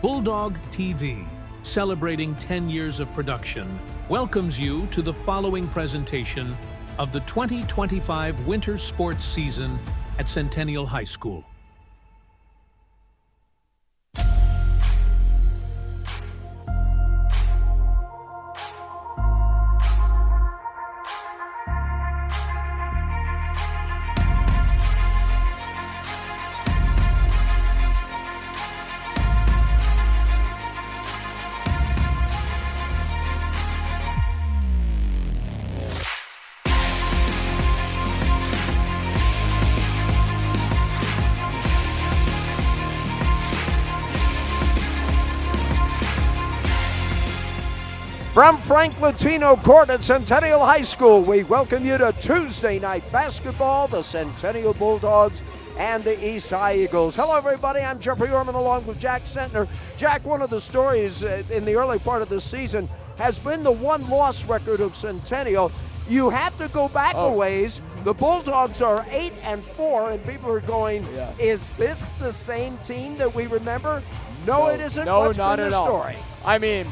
Bulldog TV, celebrating 10 years of production, welcomes you to the following presentation of the 2025 winter sports season at Centennial High School. From Frank Latino Court at Centennial High School, we welcome you to Tuesday night basketball, the Centennial Bulldogs and the East High Eagles. Hello, everybody. I'm Jeffrey Orman along with Jack Sentner. Jack, one of the stories in the early part of the season has been the one-loss record of Centennial. You have to go back a ways. The Bulldogs are 8-4, and people are going, is this the same team that we remember? No, it isn't. No, What's not been at the all. story? I mean,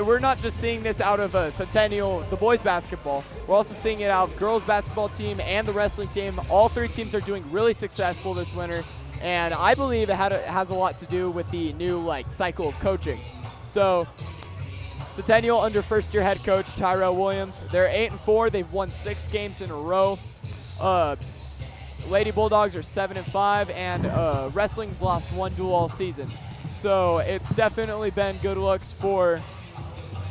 we're not just seeing this out of Centennial, the boys basketball. We're also seeing it out of girls basketball team and the wrestling team. All three teams are doing really successful this winter, and I believe it has a lot to do with the new cycle of coaching. So Centennial under first-year head coach Tyrell Williams, they're 8-4. They've won 6 games in a row. Lady Bulldogs are 7-5, and wrestling's lost 1 duel all season. So it's definitely been good looks for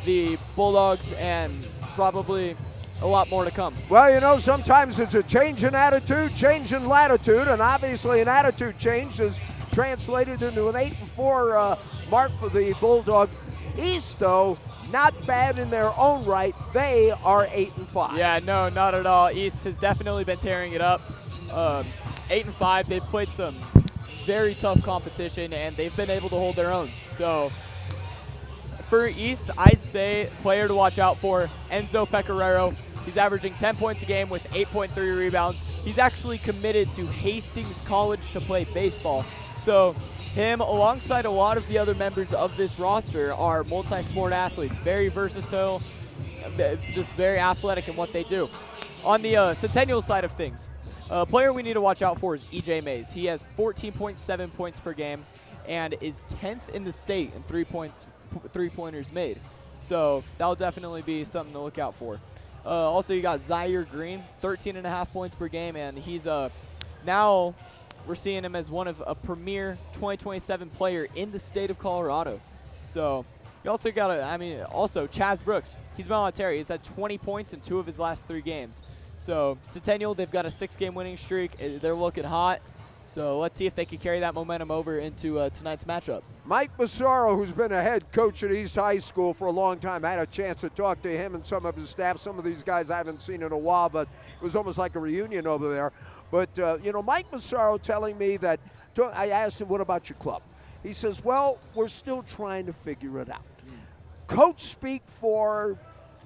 the Bulldogs, and probably a lot more to come. Well, you know, sometimes it's a change in attitude, change in latitude, and obviously an attitude change is translated into an 8-4 mark for the Bulldog. East, though, not bad in their own right. They are 8-5. Yeah, no, not at all. East has definitely been tearing it up. 8-5, they've played some very tough competition, and they've been able to hold their own. So for East, I'd say player to watch out for, Enzo Pecoraro. He's averaging 10 points a game with 8.3 rebounds. He's actually committed to Hastings College to play baseball. So him, alongside a lot of the other members of this roster, are multi-sport athletes, very versatile, just very athletic in what they do. On the Centennial side of things, a player we need to watch out for is E.J. Mays. He has 14.7 points per game and is 10th in the state in three-pointers made. So that'll definitely be something to look out for. Also, you got Zaire Green, 13.5 points per game, and he's now we're seeing him as one of a premier 2027 player in the state of Colorado. So you also got also Chaz Brooks. He's military. He's had 20 points in 2 of his last 3 games. So Centennial, they've got a 6-game winning streak. They're looking hot. So let's see if they can carry that momentum over into tonight's matchup. Mike Massaro, who's been a head coach at East High School for a long time, I had a chance to talk to him and some of his staff. Some of these guys I haven't seen in a while, but it was almost like a reunion over there. But, you know, Mike Massaro telling me that, I asked him, what about your club? He says, well, we're still trying to figure it out. Coach speak for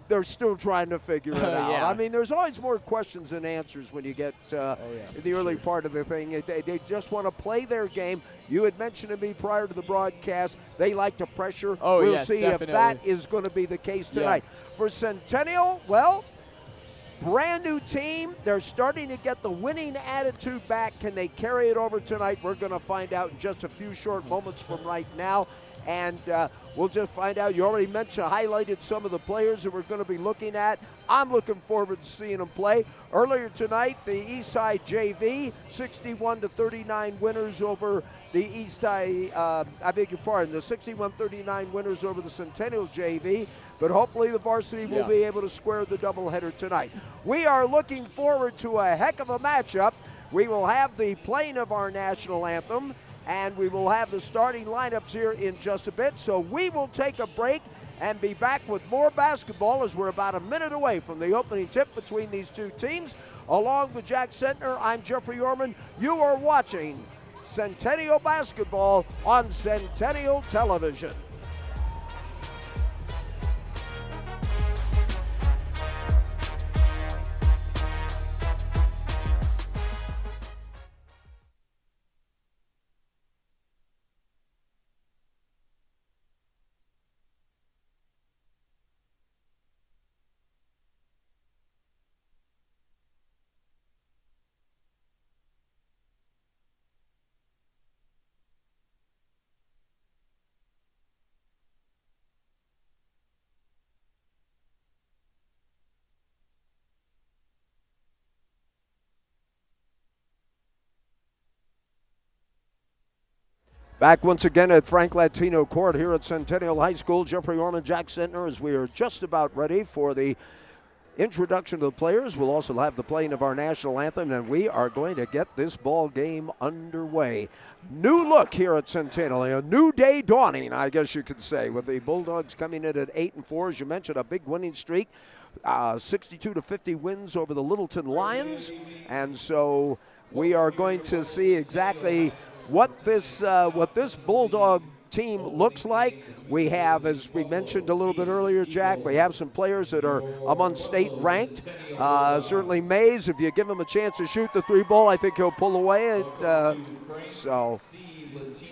they're still trying to figure it out. Yeah. I mean, there's always more questions than answers when you get in the early part of the thing. They just want to play their game. You had mentioned to me prior to the broadcast, they like to pressure. We'll see definitely. if that is going to be the case tonight. For Centennial, well, brand new team. They're starting to get the winning attitude back. Can they carry it over tonight? We're going to find out in just a few short moments from right now. And we'll just find out. You already highlighted some of the players that we're going to be looking at. I'm looking forward to seeing them play. Earlier tonight, the Eastside JV, 61-39 winners over the Eastside, the 61-39 winners over the Centennial JV. But hopefully the varsity will be able to square the doubleheader tonight. We are looking forward to a heck of a matchup. We will have the playing of our national anthem, and we will have the starting lineups here in just a bit. So we will take a break and be back with more basketball as we're about a minute away from the opening tip between these two teams. Along with Jack Sentner, I'm Jeffrey Orman. You are watching Centennial Basketball on Centennial Television. Back once again at Frank Latino Court here at Centennial High School. Jeffrey Orman, Jack Sentner, as we are just about ready for the introduction to the players. We'll also have the playing of our national anthem, and we are going to get this ball game underway. New look here at Centennial, a new day dawning, I guess you could say, with the Bulldogs coming in at 8-4. As you mentioned, a big winning streak, 62-50 wins over the Littleton Lions, and so we are going to see exactly what this Bulldog team looks like. We have, as we mentioned a little bit earlier, Jack, we have some players that are among state ranked. Certainly Mays, if you give him a chance to shoot the three ball, I think he'll pull away.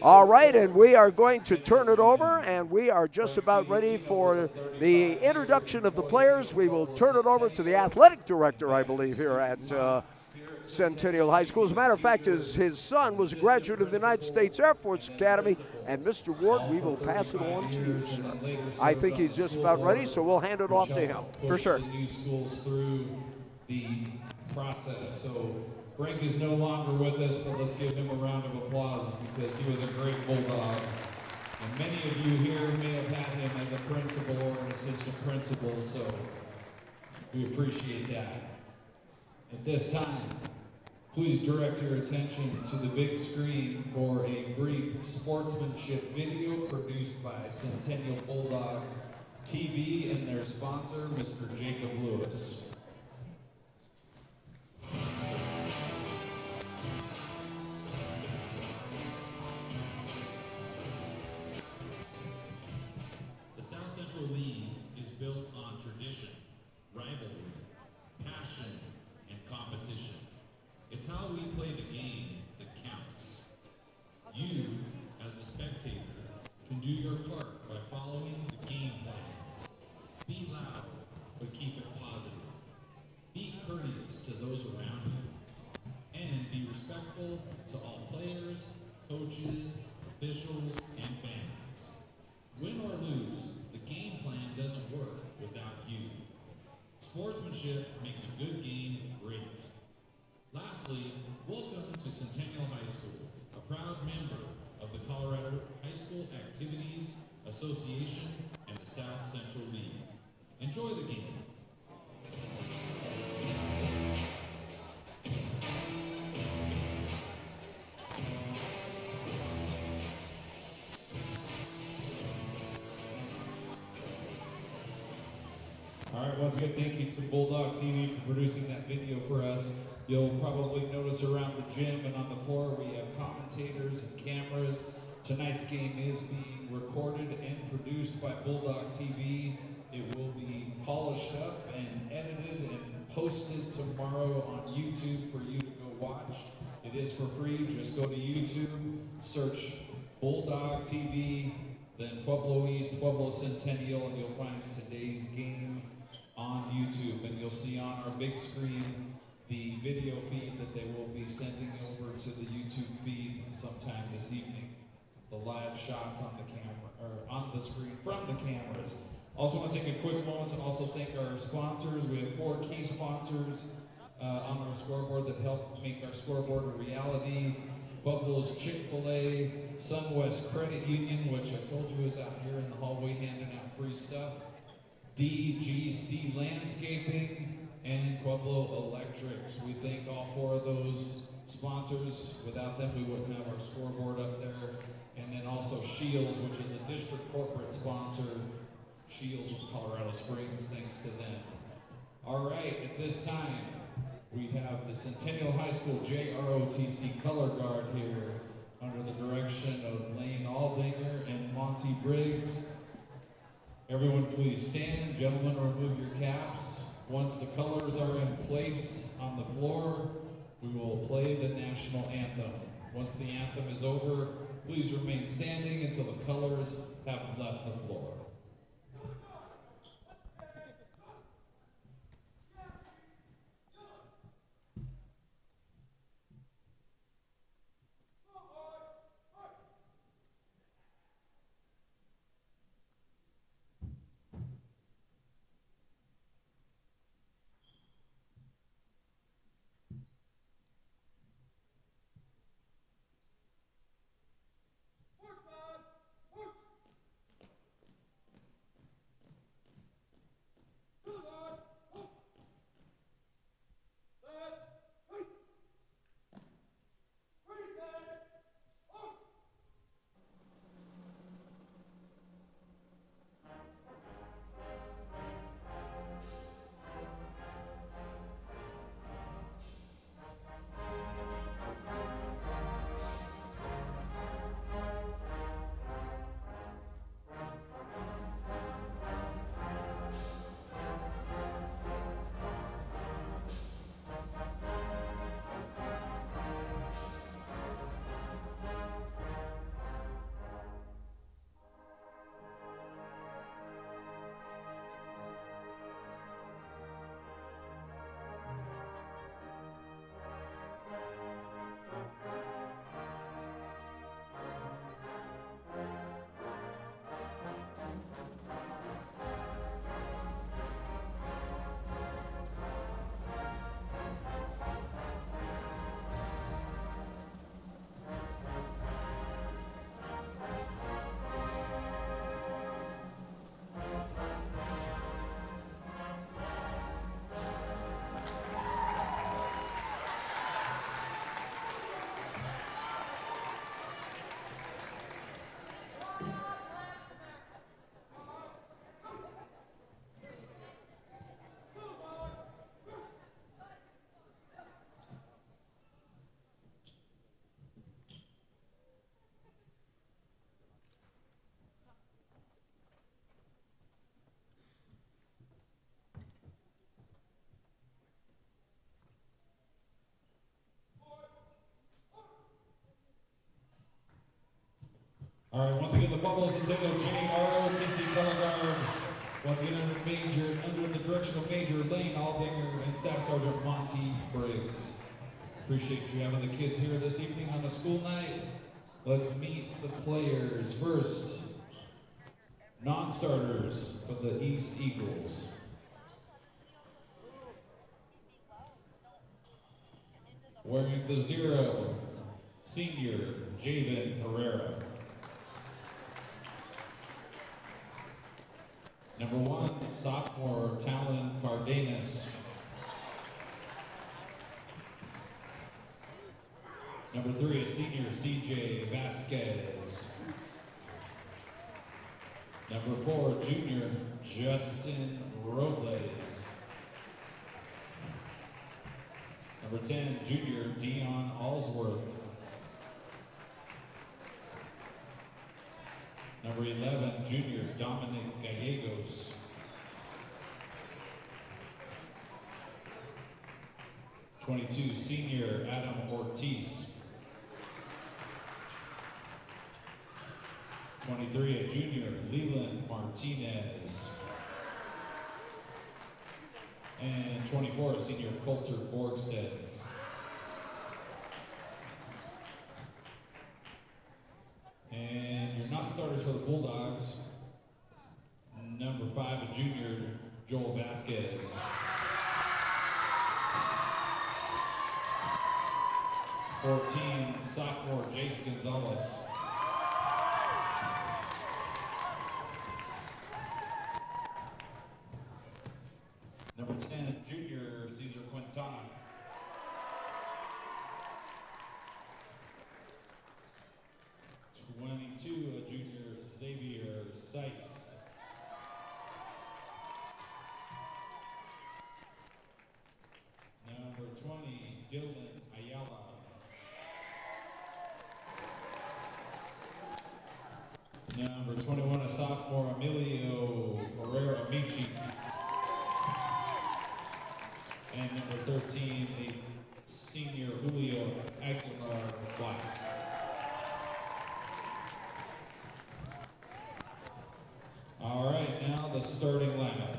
All right, and we are going to turn it over, and we are just about ready for the introduction of the players. We will turn it over to the athletic director, I believe, here at Centennial High School. As a matter of fact, his son was a graduate of the United States Air Force Academy. And Mr. Ward, we will pass it on to you, sir. I think he's just about ready, so we'll hand it off to him. For sure. New schools through the process. So Frank is no longer with us, but let's give him a round of applause because he was a great Bulldog. And many of you here may have had him as a principal or an assistant principal, so we appreciate that. At this time, please direct your attention to the big screen for a brief sportsmanship video produced by Centennial Bulldog TV and their sponsor, Mr. Jacob Lewis. The South Central League is built on tradition, rivalry, passion, and competition. It's how we play the game that counts. You, as the spectator, can do your part by following the game plan. Be loud, but keep it positive. Be courteous to those around you. And be respectful to all players, coaches, officials, and fans. Win or lose, the game plan doesn't work without you. Sportsmanship makes a good game great. Lastly, welcome to Centennial High School, a proud member of the Colorado High School Activities Association and the South Central League. Enjoy the game. All right, once again, thank you to Bulldog TV for producing that video for us. You'll probably notice around the gym and on the floor we have commentators and cameras. Tonight's game is being recorded and produced by Bulldog TV. It will be polished up and edited and posted tomorrow on YouTube for you to go watch. It is for free. Just go to YouTube, search Bulldog TV, then Pueblo East, Pueblo Centennial, and you'll find today's game on YouTube. And you'll see on our big screen the video feed that they will be sending over to the YouTube feed sometime this evening. The live shots on the camera, or on the screen from the cameras. Also want to take a quick moment to also thank our sponsors. We have 4 key sponsors on our scoreboard that help make our scoreboard a reality. Pueblo's Chick-fil-A, SunWest Credit Union, which I told you is out here in the hallway handing out free stuff. DGC Landscaping, and Pueblo Electrics. We thank all 4 of those sponsors. Without them, we wouldn't have our scoreboard up there. And then also Shields, which is a district corporate sponsor. Shields of Colorado Springs, thanks to them. All right, at this time, we have the Centennial High School JROTC color guard here under the direction of Lane Aldinger and Monty Briggs. Everyone please stand. Gentlemen, remove your caps. Once the colors are in place on the floor, we will play the national anthem. Once the anthem is over, please remain standing until the colors have left the floor. All right, once again, the Pueblo Centennial JROTC color guard. Once again, under the direction of Major Lane Aldinger and Staff Sergeant Monty Briggs. Appreciate you having the kids here this evening on a school night. Let's meet the players. First, non-starters for the East Eagles. Wearing the 0, senior Gavin Rivera. Number 1, sophomore Talon Cardenas. Number 3, senior CJ Vasquez. Number 4, junior Justin Robles. Number 10, junior Dion Allsworth. Number 11, junior Dominic Gallegos. #22, senior Adam Ortiz. #23, a junior Leland Martinez. And #24, senior Coulter Borgstead. And your non-starters for the Bulldogs. Number 5, a junior Joel Vasquez. 14, sophomore Jace Gonzalez. Number 10, junior Cesar Quintana. #22, a junior Xavier Sykes. Number 20, Dylan Ayala. Number 21, a sophomore Emilio Herrera Michi. And number 13, a senior Julio Aguilar Black. All right, now the starting lineup.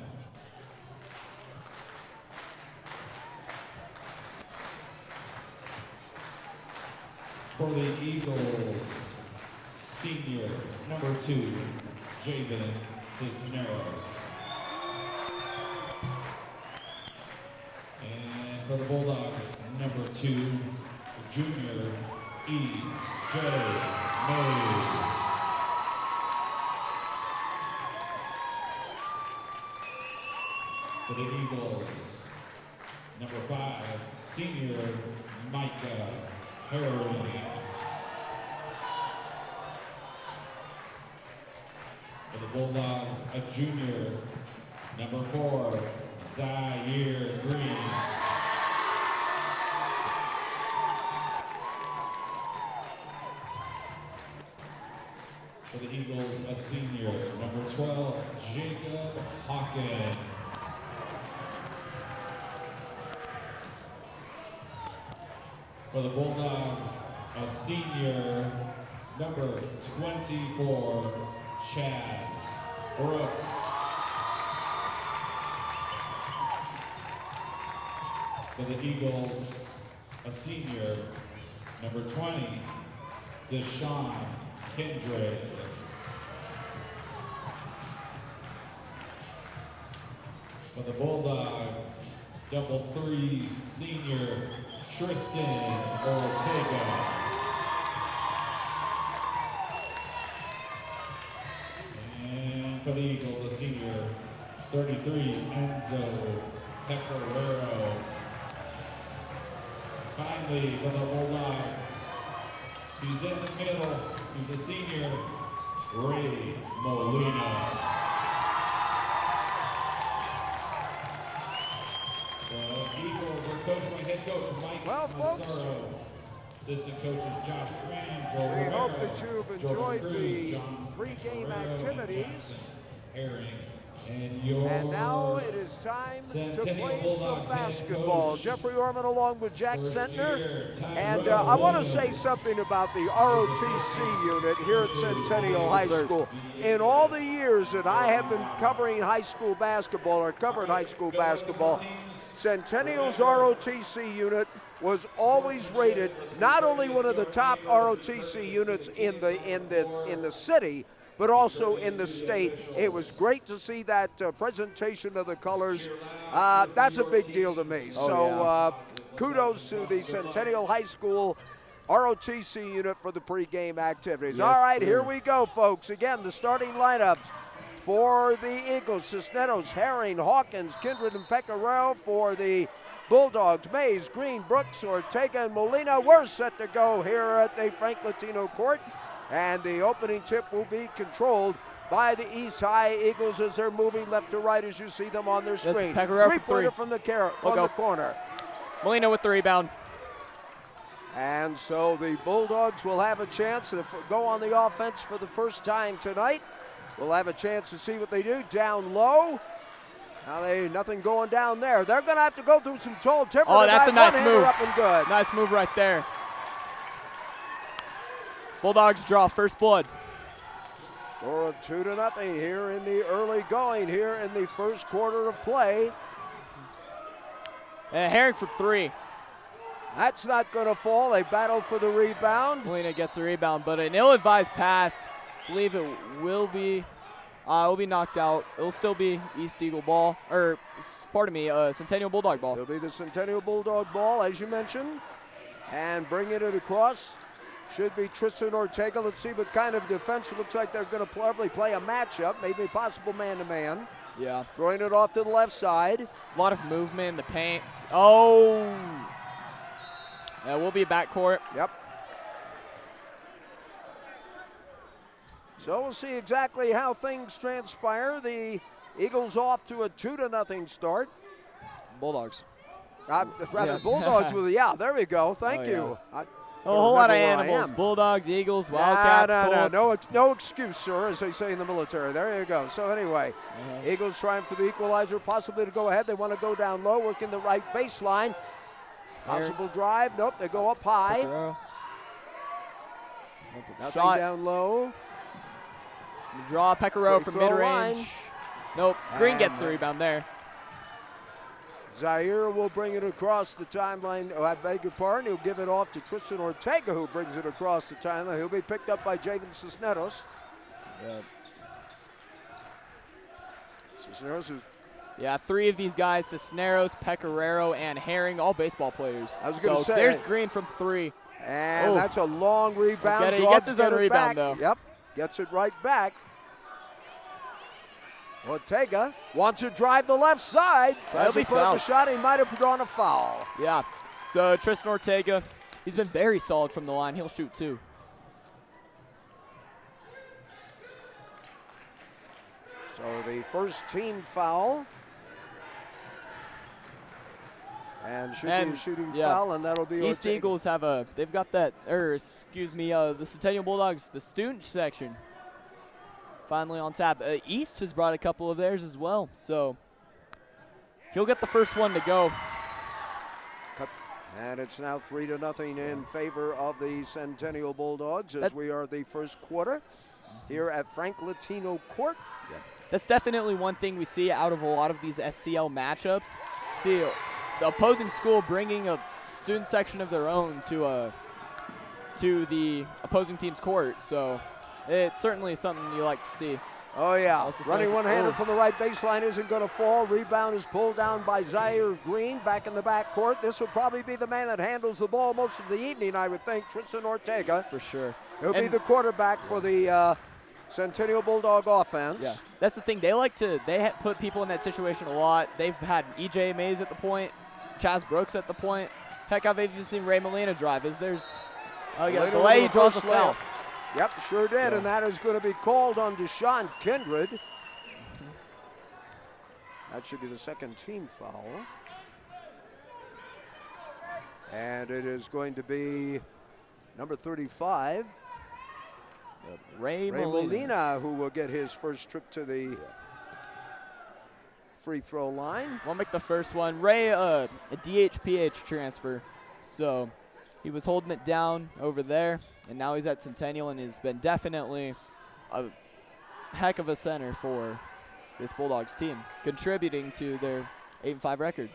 For the Eagles, senior, number 2, Jabin Cisneros. And for the Bulldogs, number 2, junior E.J. Mays. For the Eagles, number 5, senior Micah Harry. For the Bulldogs, a junior, number 4, Zaire Green. For the Eagles, a senior, number 12, Jacob Hawkins. For the Bulldogs, a senior, number 24, Chaz Brooks. For the Eagles, a senior, number 20, Deshaun Kindred. For the Bulldogs, double 3, senior, Tristan Ortega. And for the Eagles, a senior, 33, Enzo Pecoraro. Finally, for the Bulldogs, he's in the middle, he's a senior, Ray Molina. The Eagles are coached by head coach Mike Massaro. Assistant coaches Josh Tran, Joel We Rivera, hope that you've enjoyed Cruz, the John pregame Guerrero, activities. Jackson Herring, And now it is time to play some basketball. Jeffrey Orman along with Jack Sentner. And I want to say something about the ROTC unit here at Centennial High School. In all the years that I have been covering high school basketball or covered high school basketball, Centennial's ROTC unit was always rated not only one of the top ROTC units in the city, but also in the state. It was great to see that presentation of the colors. That's a big deal to me. Kudos to the Centennial High School ROTC unit for the pregame activities. Yes, all right, sir. Here we go, folks. Again, the starting lineups for the Eagles: Cisneros, Herring, Hawkins, Kindred, and Pecoraro. For the Bulldogs: Mays, Green, Brooks, Ortega, and Molina. We're set to go here at the Frank Latino Court. And the opening tip will be controlled by the East High Eagles as they're moving left to right as you see them on their screen. Three-pointer from the corner. Molina with the rebound. And so the Bulldogs will have a chance to go on the offense for the first time tonight. We'll have a chance to see what they do down low. Now nothing going down there. They're going to have to go through some tall timber. Oh, that's a nice move. Up and good. Nice move right there. Bulldogs draw first blood. Score of 2-0 here in the early going here in the first quarter of play. And Herring for three. That's not going to fall. They battle for the rebound. Molina gets the rebound, but an ill-advised pass. I believe it will be knocked out. It'll still be East Eagle ball, or pardon me, Centennial Bulldog ball. It'll be the Centennial Bulldog ball, as you mentioned. And bringing it across should be Tristan Ortega. Let's see what kind of defense. It looks like they're going to probably play a matchup, maybe a possible man-to-man. Yeah. Throwing it off to the left side. A lot of movement in the paint. Oh! Yeah, we'll be backcourt. Yep. So we'll see exactly how things transpire. The Eagles off to a 2-0 start. Bulldogs. Bulldogs with there we go. Thank you. A whole lot of animals. Bulldogs, Eagles, Wildcats, Colts. No excuse, sir, as they say in the military. There you go. So anyway, Eagles trying for the equalizer, possibly to go ahead. They want to go down low, working the right baseline. Possible drive. Nope, they go up high. Nothing down low. Draw Pecoraro from mid-range. Nope, Green gets the rebound there. Zaire will bring it across the timeline. Oh, I beg your pardon. He'll give it off to Tristan Ortega, who brings it across the timeline. He'll be picked up by Javen Cisneros. Cisneros is... Yeah, three of these guys, Cisneros, Pecoraro, and Herring, all baseball players. I was going to say. There's Green from three. And that's a long rebound. He gets his own rebound, though. Yep, gets it right back. Ortega wants to drive the left side. As he put up a shot, he might have drawn a foul. Yeah, so Tristan Ortega, he's been very solid from the line. He'll shoot too. So the first team foul. And should be a shooting foul, and that'll be East Ortega. Eagles they've got that, the Centennial Bulldogs, the student section. Finally on tap. East has brought a couple of theirs as well, so he'll get the first one to go. And it's now 3-0 in favor of the Centennial Bulldogs as we are the first quarter here at Frank Latino Court. Yeah. That's definitely one thing we see out of a lot of these SCL matchups. See the opposing school bringing a student section of their own to the opposing team's court, so it's certainly something you like to see. Oh, yeah. Running one-hander from the right baseline isn't going to fall. Rebound is pulled down by Zaire Green back in the backcourt. This will probably be the man that handles the ball most of the evening, I would think, Tristan Ortega. For sure. He'll be the quarterback for the Centennial Bulldog offense. Yeah, that's the thing. They put people in that situation a lot. They've had E.J. Mays at the point, Chaz Brooks at the point. Heck, I've even seen Ray Molina drive. Delay, he draws a foul. Yep, sure did, and that is going to be called on Deshaun Kindred. That should be the second team foul. And it is going to be number 35, Ray Molina, who will get his first trip to the free throw line. Won't make the first one. Ray, a DHPH transfer, so he was holding it down over there, and now he's at Centennial and has been definitely a heck of a center for this Bulldogs team, contributing to their 8-5 record.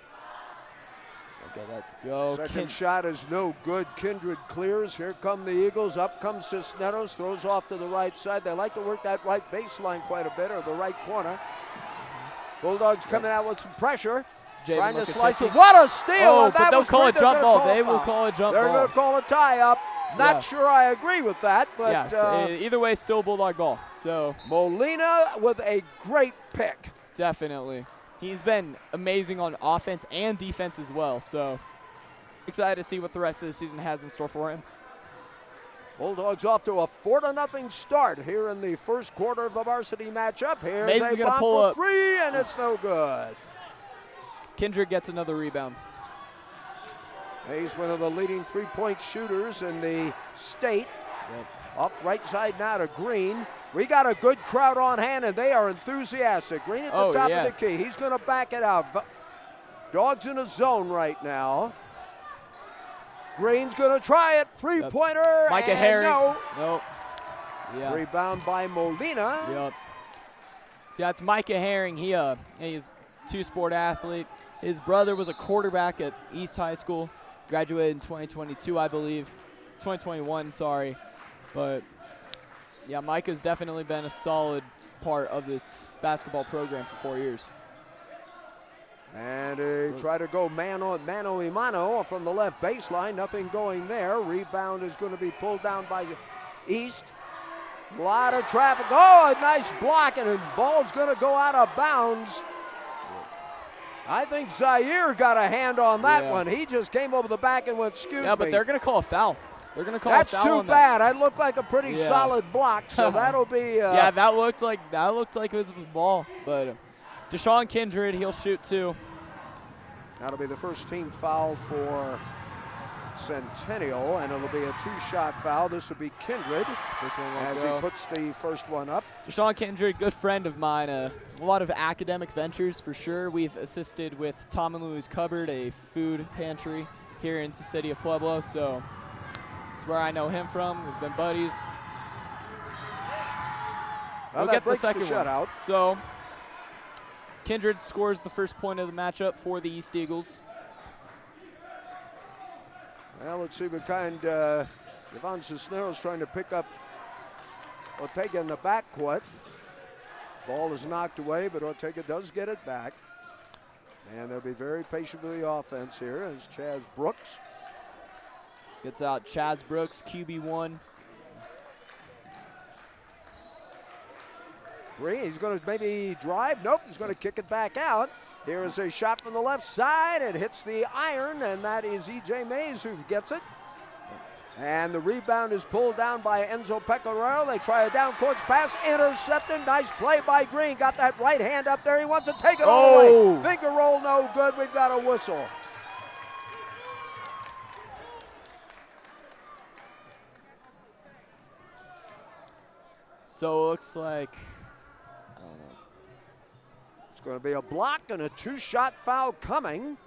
Okay, let's go. Second shot is no good. Kindred clears. Here come the Eagles. Up comes Cisneros. Throws off to the right side. They like to work that right baseline quite a bit, or the right corner. Bulldogs coming out with some pressure. Trying to slice it. What a steal! Oh, but they'll call a jump ball. They will call a jump ball. They're going to call a tie-up. Not sure I agree with that, but yeah, either way, still Bulldog ball. So Molina with a great pick. Definitely. He's been amazing on offense and defense as well. So excited to see what the rest of the season has in store for him. Bulldogs off to a 4-0 start here in the first quarter of the varsity matchup. Here's Mason's a bomb pull for up. 3, and it's no good. Kindred gets another rebound. He's one of the leading three-point shooters in the state. Off right side now to Green. We got a good crowd on hand, and they are enthusiastic. Green at the top of the key. He's going to back it out. Dogs in a zone right now. Green's going to try it. Three-pointer. Micah Herring. No. Nope. Yeah. Rebound by Molina. Yep. See, that's Micah Herring. He's a two-sport athlete. His brother was a quarterback at East High School. Graduated in 2022, I believe. 2021, sorry. But, yeah, Micah's definitely been a solid part of this basketball program for 4 years. And they try to go mano a mano from the left baseline. Nothing going there. Rebound is going to be pulled down by East. A lot of traffic. Oh, a nice block, and the ball's going to go out of bounds. I think Zaire got a hand on that one. He just came over the back and went, excuse me. Yeah, but they're going to call a foul. They're going to call That's a foul. That's too bad. That looked like a pretty solid block, so that'll be. Yeah, that looked like it was a ball. But Deshaun Kindred, he'll shoot 2. That'll be the first team foul for Centennial, and it'll be a 2-shot foul. This will be Kindred as he puts the first one up. Deshaun Kindred, good friend of mine. A lot of academic ventures for sure. We've assisted with Tom and Louie's Cupboard, a food pantry here in the city of Pueblo. So that's where I know him from. We've been buddies. We'll get the second shutout. So Kindred scores the first point of the matchup for the East Eagles. Well, let's see what kind Yvonne Cisneros trying to pick up Ortega in the backcourt. Ball is knocked away, but Ortega does get it back. And they'll be very patient with the offense here as Chaz Brooks gets out. Chaz Brooks, QB1. Green, he's going to maybe drive. Nope, he's going to kick it back out. Here is a shot from the left side. It hits the iron, and that is E.J. Mays who gets it. And the rebound is pulled down by Enzo Pecoraro. They try a down-court pass, intercepted. Nice play by Green. Got that right hand up there. He wants to take it all the way. Finger roll, no good. We've got a whistle. So it looks like, I don't know. It's going to be a block and a 2-shot foul coming.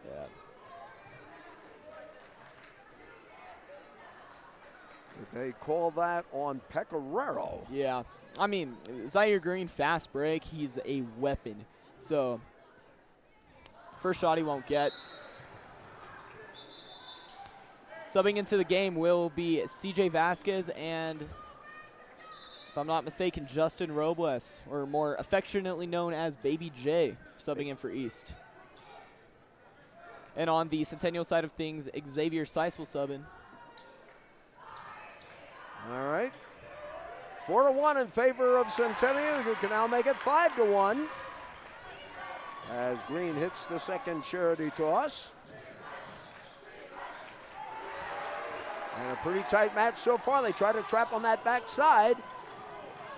Yeah. Did they call that on Pecoraro? Yeah. I mean, Zaire Green, fast break. He's a weapon. So first shot he won't get. Subbing into the game will be CJ Vasquez and, if I'm not mistaken, Justin Robles, or more affectionately known as Baby J, subbing in for East. And on the Centennial side of things, Xavier Seiss will sub in. All right. 4-1 in favor of Centennial, who can now make it 5-1. As Green hits the second charity toss. And a pretty tight match so far. They try to trap on that backside.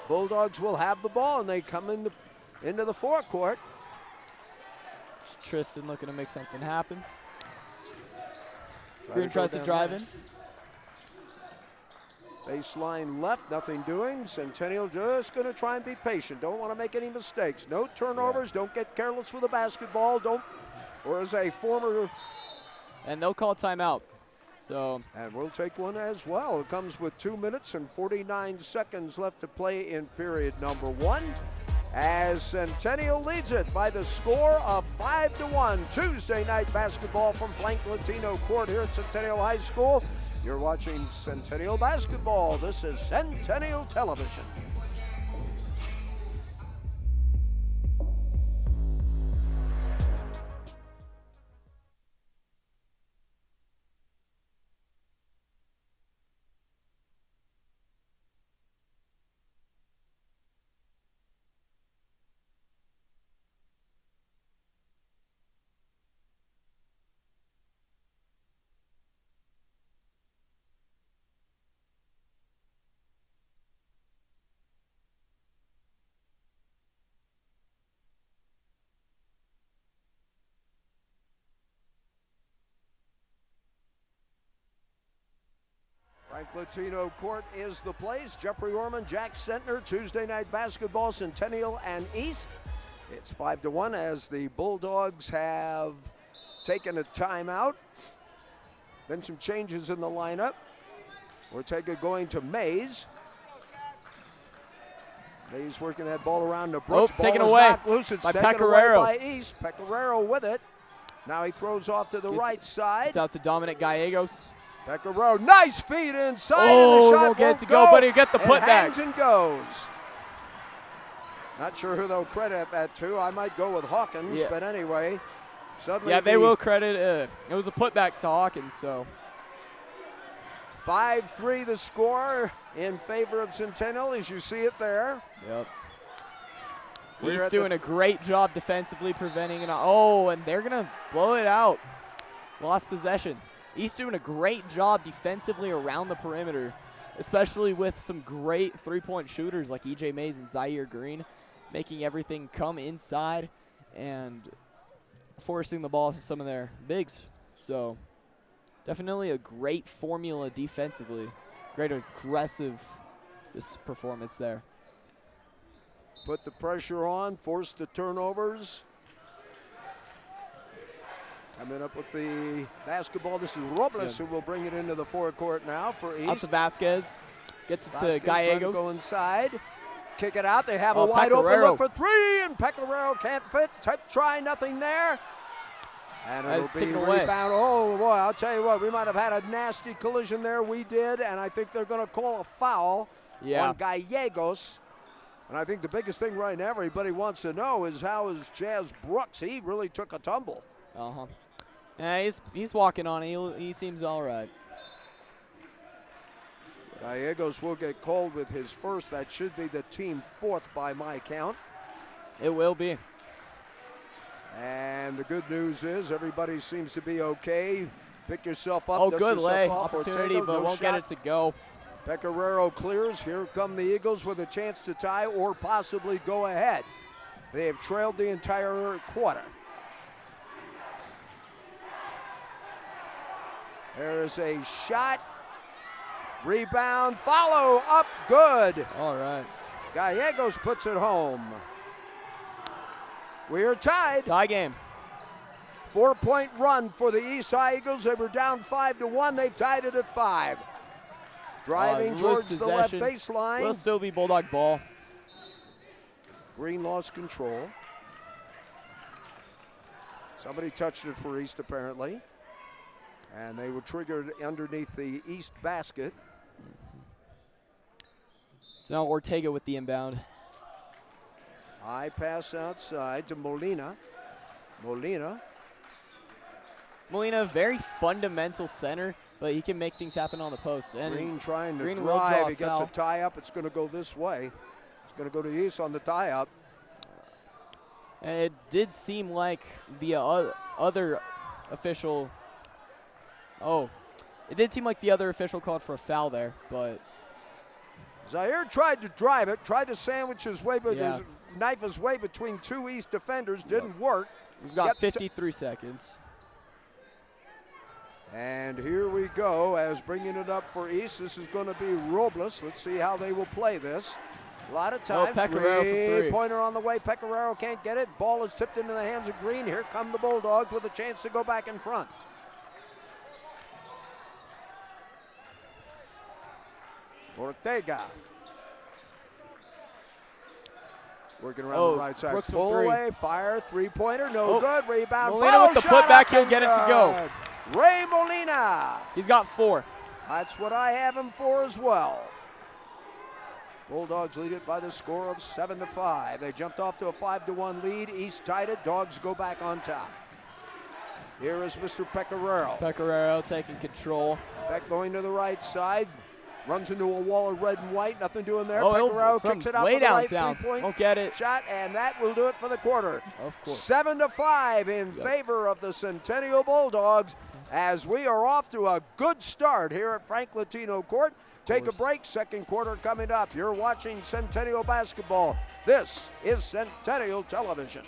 Bulldogs will have the ball, and they come into the forecourt. It's Tristan looking to make something happen. Green tries to drive in. Baseline left, nothing doing. Centennial just going to try and be patient. Don't want to make any mistakes. No turnovers. Don't get careless with the basketball. Or as a former. And they'll call timeout. So. And we'll take one as well. It comes with 2 minutes and 49 seconds left to play in period number 1. As Centennial leads it by the score of 5-1. Tuesday night basketball from Flank Latino Court here at Centennial High School. You're watching Centennial Basketball. This is Centennial Television. Frank Latino Court is the place. Jeffrey Orman, Jack Sentner, Tuesday night basketball, Centennial and East. It's 5-1 as the Bulldogs have taken a timeout. Then some changes in the lineup. Ortega going to Mays. Mays working that ball around to Brooks. Oh, taken away loose. It's by taken away Pecoraro. by East. Pecoraro with it. Now he throws off to the right side. It's out to Dominic Gallegos. Pecoraro, nice feed inside, Oh, and the shot won't get won't to go, but he got the It putback. hangs and goes. Not sure who they'll credit that to. I might go with Hawkins, but anyway. Suddenly Yeah, they will credit it was a putback to Hawkins, so. 5-3 the score in favor of Centennial, as you see it there. Yep. We're He's at doing a great job defensively preventing it. Oh, and they're going to blow it out. Lost possession. He's doing a great job defensively around the perimeter, especially with some great three-point shooters like E.J. Mays and Zaire Green, making everything come inside and forcing the ball to some of their bigs. So definitely a great formula defensively. Great aggressive performance there. Put the pressure on, force the turnovers. Coming up with the basketball, this is Robles who will bring it into the forecourt now for East. Out to Vasquez. Gets it Vasquez to trying Gallegos. to go inside. Kick it out. They have a wide open look for three, and Pecoraro can't fit. Try, nothing there. And it'll be rebound. Oh, boy, I'll tell you what, we might have had a nasty collision there. We did, and I think they're going to call a foul on Gallegos. And I think the biggest thing right now everybody wants to know is how is Jazz Brooks? He really took a tumble. Uh-huh. Yeah, he's walking on it. He seems all right. Gallegos will get called with his first. That should be the team fourth by my count. It will be. And the good news is everybody seems to be okay. Pick yourself up. Oh, good lay. Opportunity, Ortega, but won't get it to go. Pecoraro clears. Here come the Eagles with a chance to tie or possibly go ahead. They have trailed the entire quarter. There's a shot. Rebound. Follow up. Good. All right. Gallegos puts it home. We are tied. Tie game. 4-point run for the East High Eagles. They were down 5-1. They've tied it at 5. Driving towards the left baseline. Will still be Bulldog ball. Green lost control. Somebody touched it for East apparently. And they were triggered underneath the East basket. So now Ortega with the inbound. High pass outside to Molina. Molina, very fundamental center, but he can make things happen on the post. And Green trying to Green drive. He gets foul. a tie-up. It's going to go this way. It's going to go to East on the tie-up. And it did seem like the other official. Oh, it did seem like the other official called for a foul there, but. Zaire tried to drive it, tried to sandwich his way, but knife his way between two East defenders. Didn't work. We've got 53 seconds. And here we go as bringing it up for East. This is going to be Robles. Let's see how they will play this. A lot of time. Pecoraro for three. Three-pointer on the way. Pecoraro can't get it. Ball is tipped into the hands of Green. Here come the Bulldogs with a chance to go back in front. Ortega. Working around the right side. Brooks Pull three. away, fire, three-pointer, no good. Rebound. Molina with the putback, he'll get it to go. Ray Molina. He's got 4. That's what I have him for as well. Bulldogs lead it by the score of 7-5. They jumped off to a 5-1 lead. East tied it. Dogs go back on top. Here is Mr. Pecoraro. Pecoraro taking control. Beck going to the right side. Runs into a wall of red and white. Nothing doing there. Oh, Pecoraro kicks it out way for the right downtown. three-point Won't get it. shot, and that will do it for the quarter. Of course. 7-5 in favor of the Centennial Bulldogs as we are off to a good start here at Frank Latino Court. Take a break. Second quarter coming up. You're watching Centennial Basketball. This is Centennial Television.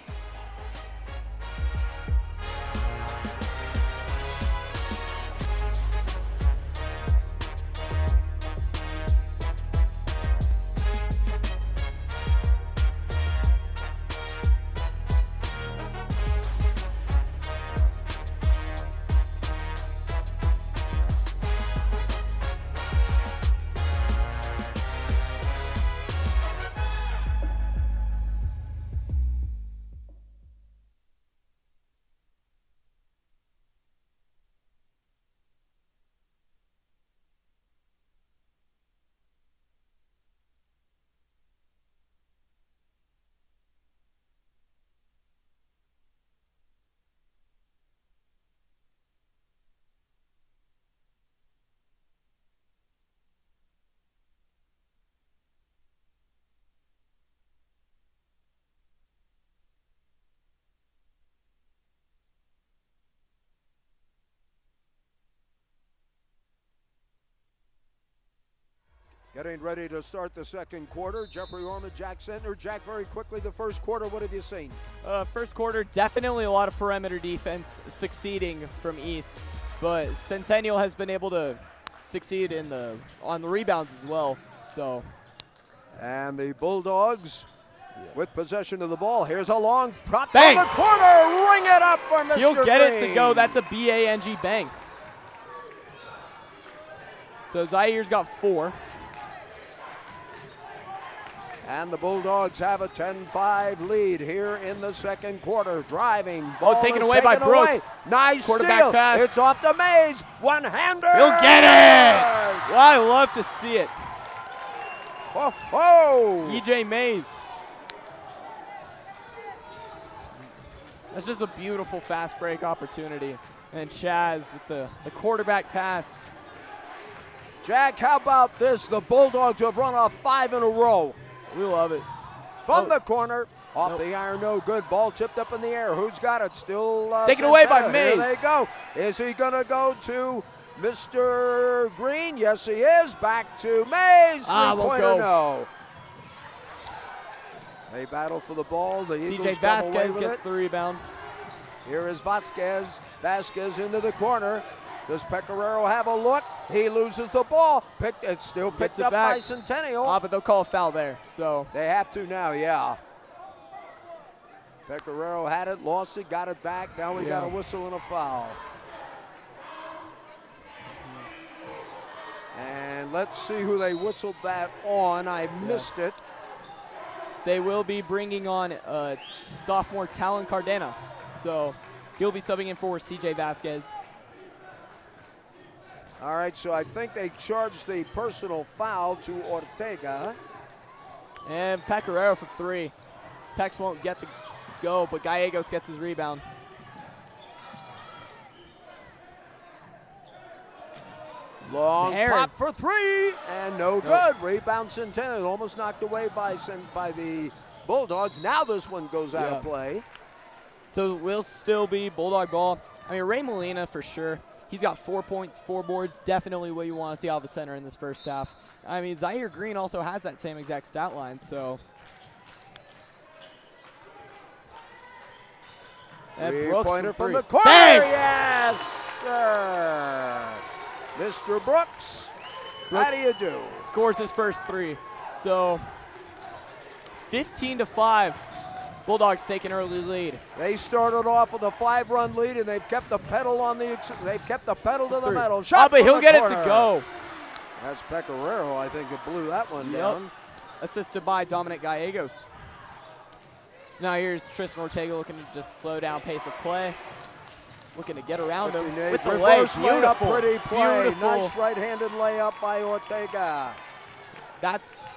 Getting ready to start the second quarter. Jeffrey Orman, Jack Sentner. Jack, very quickly, the first quarter, what have you seen? First quarter, definitely a lot of perimeter defense succeeding from East, but Centennial has been able to succeed on the rebounds as well. So, and the Bulldogs with possession of the ball. Here's a long prop bang! Down the corner. Ring it up for Mr. He'll get Green. it to go. That's a BANG bang. So Zaire's got 4. And the Bulldogs have a 10-5 lead here in the second quarter. Driving. Ball taken is away by taken Brooks. Away. Nice Quarterback steal. pass. It's off to Mays. One-hander. He'll get it. Well, I love to see it. Oh, oh. EJ Mays. That's just a beautiful fast break opportunity. And Chaz with the quarterback pass. Jack, how about this? The Bulldogs have run off 5 in a row. We love it. From the corner, off the iron, no good. Ball tipped up in the air. Who's got it? Still taken away by Mays. Here they go. Is he going to go to Mr. Green? Yes, he is. Back to Mays. Three-pointer, no. They battle for the ball. The Eagles CJ come away Vasquez with gets it. the rebound. Here is Vasquez. Vasquez into the corner. Does Pecoraro have a look? He loses the ball. It's still picked up by Centennial. But they'll call a foul there. So they have to now, yeah. Pecoraro had it, lost it, got it back. Now we got a whistle and a foul. And let's see who they whistled that on. I missed it. They will be bringing on sophomore Talon Cardenas. So he'll be subbing in for CJ Vasquez. All right, so I think they charged the personal foul to Ortega. And Pecoraro from 3. Pex won't get the go, but Gallegos gets his rebound. Long pop for 3, and no good. Rebound Centennial, almost knocked away by the Bulldogs. Now this one goes out of play. So we'll still be Bulldog ball. I mean, Ray Molina for sure. He's got 4 points, 4 boards. Definitely what you want to see out of a center in this first half. I mean, Zaire Green also has that same exact stat line, so. Three-pointer from the corner, bang! yes! Mr. Brooks, how do you do? Scores his first 3. So 15-5. Bulldogs take an early lead. They started off with a 5-run lead, and they've kept the pedal to the metal. Shot but he'll from the get corner. it to go. That's Pecoraro, I think, that blew that one down. Assisted by Dominic Gallegos. So now here's Tristan Ortega looking to just slow down pace of play. Looking to get around him with the leg. Reverse layup, pretty play. Beautiful. Nice right-handed layup by Ortega. That's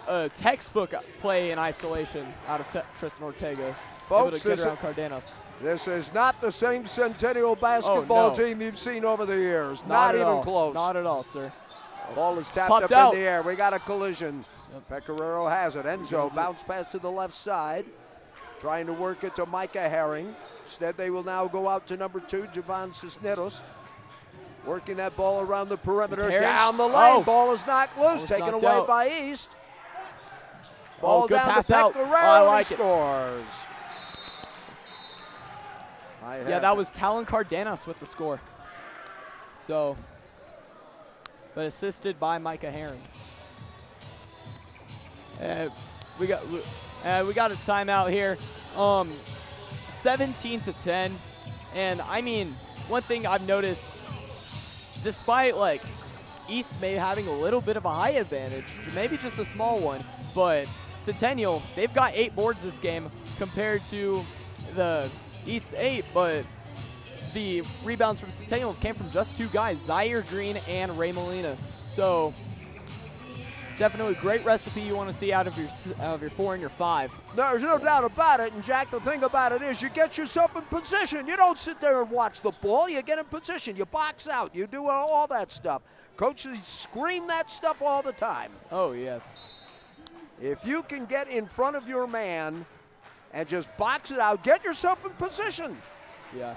a textbook play in isolation out of Tristan Ortega. Folks, able to get around Cardenas. This is not the same Centennial basketball team you've seen over the years. Not even close. Not at all, sir. Ball is tapped Popped up out. in the air. We got a collision. Pecoraro has it. Enzo bounce pass to the left side. Trying to work it to Micah Herring. Instead, they will now go out to number 2, Javon Cisneros. Working that ball around the perimeter. Down the lane. Ball is knocked loose. Taken away out by East. Ball good down pass to out. Pecoraro. I like he it. scores. Yeah, that was Talon Cardenas with the score. So, but assisted by Micah Herring. We got a timeout here. 17-10, and I mean, one thing I've noticed, despite like East may having a little bit of a high advantage, maybe just a small one, but Centennial, they've got 8 boards this game compared to the East's 8, but the rebounds from Centennial came from just 2 guys, Zaire Green and Ray Molina. So definitely a great recipe you want to see out of your 4 and your 5. There's no doubt about it. And Jack, the thing about it is you get yourself in position. You don't sit there and watch the ball. You get in position. You box out. You do all that stuff. Coaches scream that stuff all the time. Oh, yes. If you can get in front of your man and just box it out, get yourself in position. Yeah.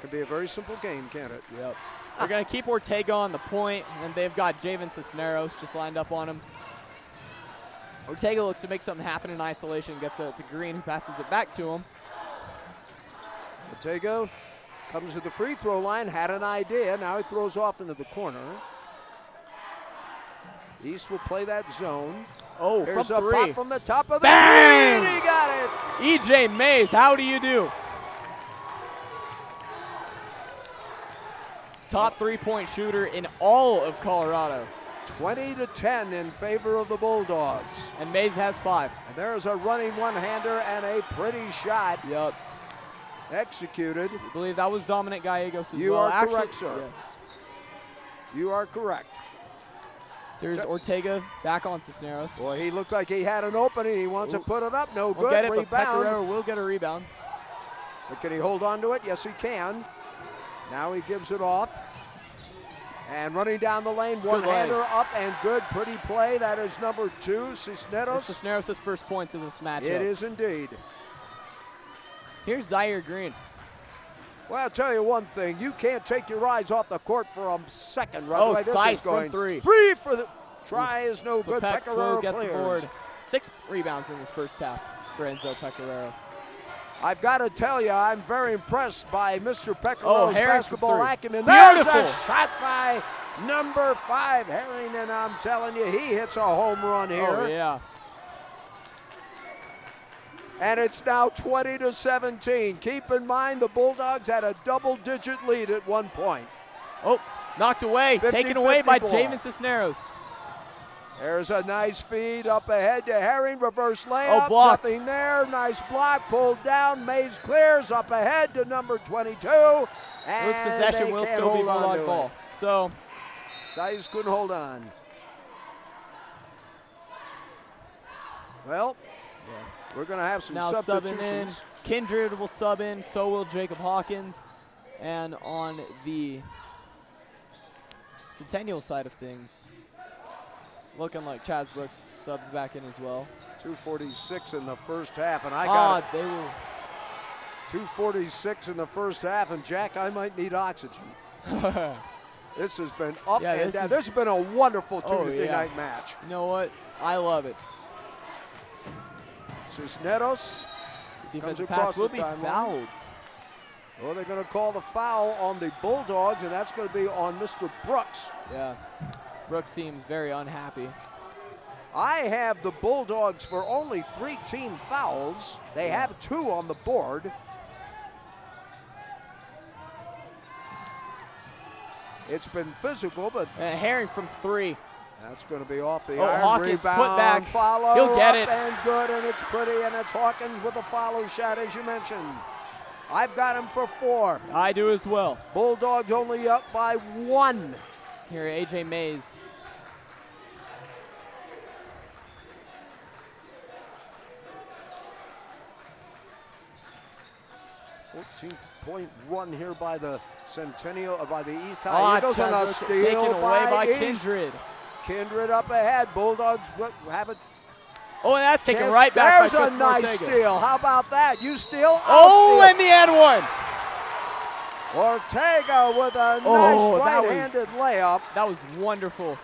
Could be a very simple game, can't it? Yep. They're going to keep Ortega on the point, and they've got Javen Cisneros just lined up on him. Ortega looks to make something happen in isolation, gets it to Green, who passes it back to him. Ortega comes to the free throw line, had an idea, now he throws off into the corner. East will play that zone. Oh, Here's from a 3. pop from the top of the Bang! green, he got it! EJ Mays, how do you do? Top 3-point shooter in all of Colorado. 20-10 in favor of the Bulldogs. And Mays has 5. And there's a running one-hander and a pretty shot Yep. executed. I believe that was Dominic Gallegos as You well. are correct, sir. Yes. You are correct. So here's Ortega back on Cisneros. Boy, he looked like he had an opening. He wants to put it up. No We'll good. get it, but Rebound. Pecoraro will get a rebound. But can he hold on to it? Yes, he can. Now he gives it off. And running down the lane, one-hander up and good. Pretty play. That is number 2, Cisneros. Cisneros' first points in this matchup. It is indeed. Here's Zaire Green. Well, I'll tell you one thing. You can't take your eyes off the court for a second. Right Oh, away. This Seiss is going from 3. 3 for the try is no good. Pecs will Pecoraro get the clears. board. 6 rebounds in this first half for Enzo Pecoraro. I've got to tell you, I'm very impressed by Mr. Pecораro's Herring basketball from 3. acumen. There's Beautiful. a shot by number 5, Herring, and I'm telling you, he hits a home run here. Oh, yeah. And it's now 20-17. Keep in mind, the Bulldogs had a double-digit lead at one point. Oh, knocked away. 50-50 Taken away by ball. Javen Cisneros. There's a nice feed up ahead to Herring. Reverse layup. Oh, blocked. Nothing there. Nice block. Pulled down. Mays clears up ahead to number 22. And This possession they will can't still be hold on Bulldog to ball. it. So, Seiss couldn't hold on. Well, we're going to have some now subbing in. substitutions. Kindred will sub in. So will Jacob Hawkins. And on the Centennial side of things, looking like Chaz Brooks subs back in as well. 2:46 in the first half, and I got they will. 2:46 in the first half, and Jack, I might need oxygen. This has been up Yeah, and this down. is- This has been a wonderful Oh, Tuesday yeah. night match. You know what? I love it. Cisneros Defensive across pass will the be timeline. fouled. Well, they're going to call the foul on the Bulldogs, and that's going to be on Mr. Brooks. Yeah, Brooks seems very unhappy. I have the Bulldogs for only 3 team fouls. They have 2 on the board. It's been physical, but Herring from 3. that's going to be off the Oh, iron. Hawkins, Rebound, put back. follow, He'll get up it. and good, and it's pretty, and it's Hawkins with a follow shot, as you mentioned. I've got him for 4. I do as well. Bulldogs only up by 1. Here, AJ Mays. .14 run here by the Centennial, by the East High Eagles, and a taken steal away by East. Kindred. Kindred up ahead. Bulldogs have it. Oh, and that's taken Chance. right back There's by a Christian nice Ortega. steal. How about that? You steal, Oh, I'll and the end one. steal. Ortega with a Oh, nice that was- right-handed layup. That was wonderful.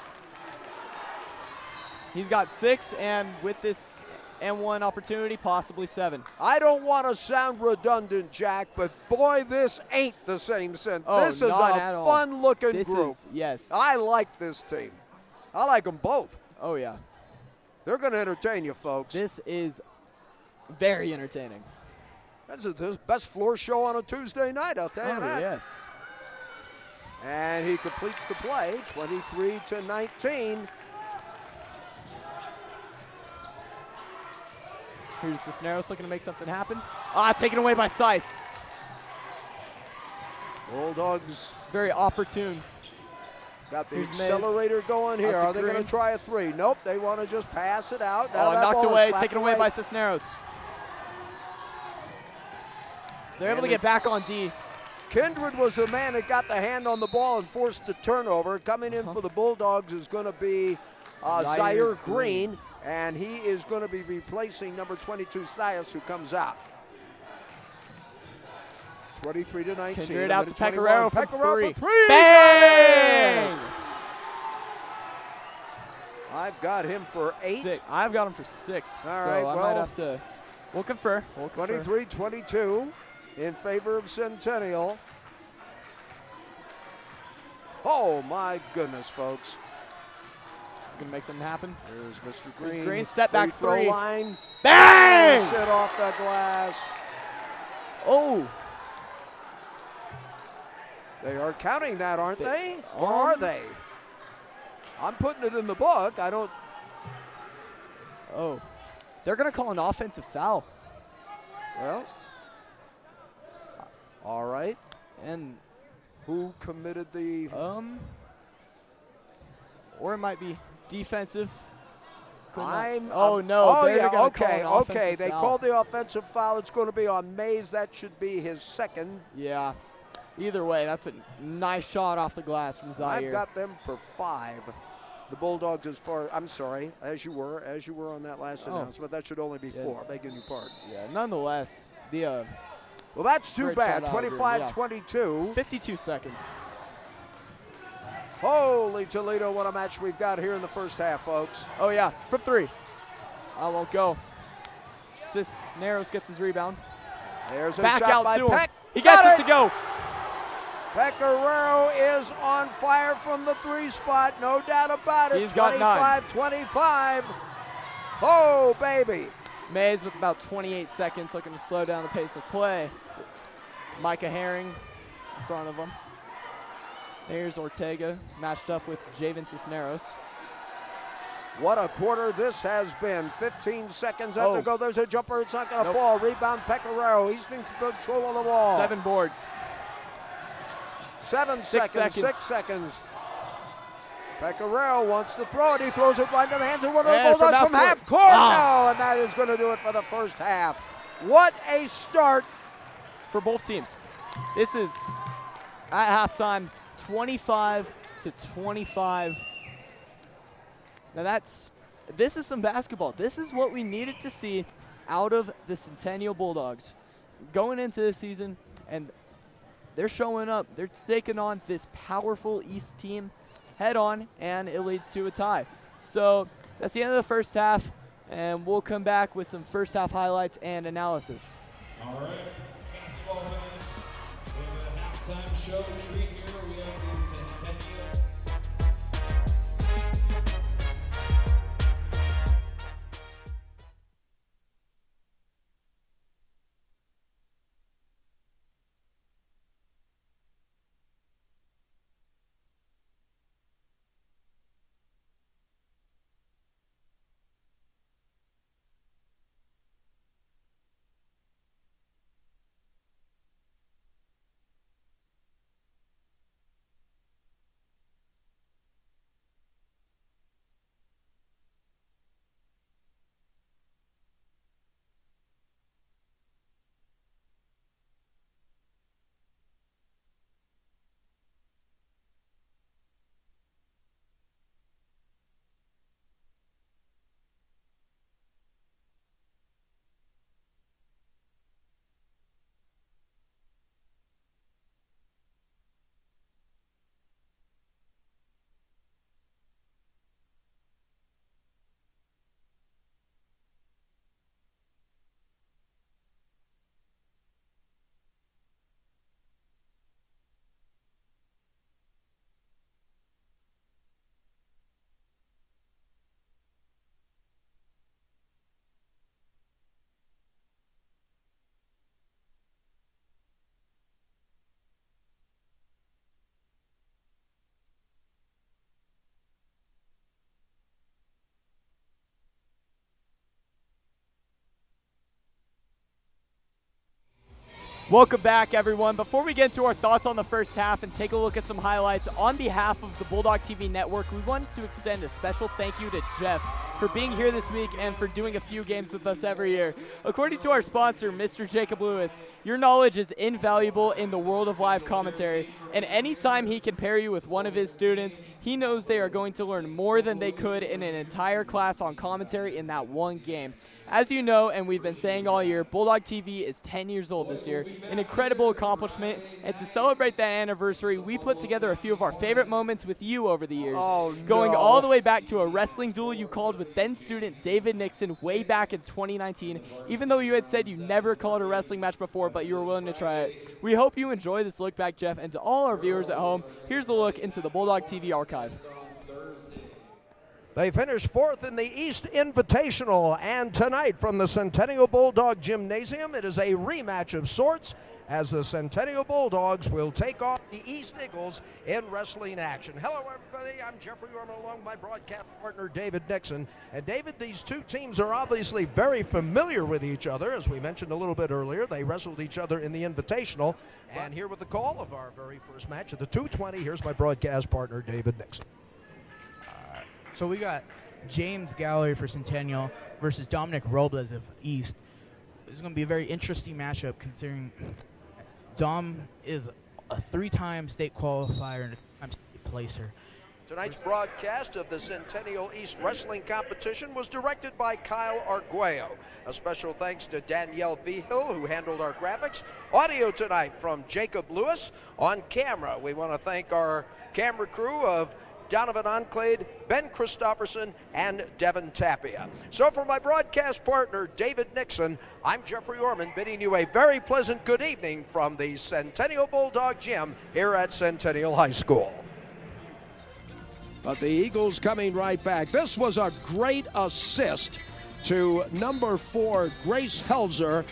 He's got 6, and with this and 1 opportunity, possibly 7. I don't want to sound redundant, Jack, but boy, this ain't the same sense. Oh, this is not a at all. fun-looking This group. is, yes. I like this team. I like them both. Oh, yeah. They're going to entertain you, folks. This is very entertaining. This is the best floor show on a Tuesday night, I'll tell you Oh, that. yes. And he completes the play, 23-19. Here's Cisneros looking to make something happen. Taken away by Sice. Bulldogs Very opportune. got the Here's Mays. accelerator going here. Out to Are they going to Green. try a 3? Nope, they want to just pass it out. Now that Knocked ball is away, slapped taken away by Cisneros. They're able to get back on D. Kindred was the man that got the hand on the ball and forced the turnover. Coming in for the Bulldogs is going to be Zaire Green, and he is going to be replacing number 22, Sias, who comes out. 23-19. Kindred out to 21. Pecoraro from Pecoraro 3. for 3. Bang! I've got him for 8. I've got him for 6. All so right, I well, might have to. We'll confer. 23-22 in favor of Centennial. Oh my goodness, folks. Gonna make something happen. Here's Mr. Here's Green. Green, step back Free throw 3. line. Bang! Gets it off the glass. Oh, They are counting that, aren't they? Or are they? I'm putting it in the book. I don't. oh. They're gonna call an offensive foul. Well. All right. And Who committed the? or it might be defensive. No, Oh they're yeah. gonna call Okay. an Okay. offensive They foul. called the offensive foul. It's going to be on Mays. That should be his 2nd. Yeah. Either way, that's a nice shot off the glass from Zaire. I've got them for 5. The Bulldogs, as far I'm sorry, as you were on that last announcement, that should only be 4. Begging your pardon. Yeah. Nonetheless, the Well, that's too Great bad. shot out of Green, 25-22. 52 seconds. Holy Toledo, what a match we've got here in the first half, folks. Oh yeah, from 3. I won't go. Cisneros gets his rebound. There's a Back shot out by to him. Peck. He Got gets it to go. Pecoraro is on fire from the 3 spot, no doubt about it. He's got 9. 25-25. Oh, baby. Mays with about 28 seconds, looking to slow down the pace of play. Micah Herring in front of him. There's Ortega matched up with Javen Cisneros. What a quarter this has been. 15 seconds after Oh. go. There's a jumper. It's not going to Nope. fall. Rebound Pecoraro. He's in control of the ball. 7 boards. 7 6 seconds. seconds. 6 seconds. Pecoraro wants to throw it. He throws it right into the hands of one of the And from Bulldogs from half half court. court. Ah. No, and that is going to do it for the first half. What a start. For both teams. This is at halftime 25-25. Now this is some basketball. This is what we needed to see out of the Centennial Bulldogs going into this season, and they're showing up. They're taking on this powerful East team head on, and it leads to a tie. So that's the end of the first half, and we'll come back with some first half highlights and analysis. All right, basketball fans, show treat here. We have the Centennial. Welcome back, everyone. Before we get into our thoughts on the first half and take a look at some highlights, on behalf of the Bulldog TV Network, we wanted to extend a special thank you to Jeff for being here this week and for doing a few games with us every year. According to our sponsor, Mr. Jacob Lewis, your knowledge is invaluable in the world of live commentary, and anytime he can pair you with one of his students, he knows they are going to learn more than they could in an entire class on commentary in that one game. As you know, and we've been saying all year, Bulldog TV is 10 years old this year, an incredible accomplishment, and to celebrate that anniversary, we put together a few of our favorite moments with you over the years, going all the way back to a wrestling duel you called with then-student David Nixon way back in 2019, even though you had said you never called a wrestling match before, but you were willing to try it. We hope you enjoy this look back, Jeff, and to all our viewers at home, here's a look into the Bulldog TV archive. They finished fourth in the East Invitational, and tonight from the Centennial Bulldog Gymnasium, it is a rematch of sorts as the Centennial Bulldogs will take on the East Eagles in wrestling action. Hello, everybody. I'm Jeffrey Orman along with my broadcast partner, David Nixon. And David, these two teams are obviously very familiar with each other. As we mentioned a little bit earlier, they wrestled each other in the Invitational. And here with the call of our very first match at the 220, here's my broadcast partner, David Nixon. So we got James Gallery for Centennial versus Dominic Robles of East. This is going to be a very interesting matchup considering Dom is a three-time state qualifier and a three-time state placer. Tonight's broadcast of the Centennial East Wrestling Competition was directed by Kyle Arguello. A special thanks to Danielle Behill, who handled our graphics. Audio tonight from Jacob Lewis. On camera, we want to thank our camera crew of Donovan Enclade, Ben Christopherson, and Devin Tapia. So for my broadcast partner, David Nixon, I'm Jeffrey Orman, bidding you a very pleasant good evening from the Centennial Bulldog Gym here at Centennial High School. But the Eagles coming right back. This was a great assist to number 4, Grace Helzer.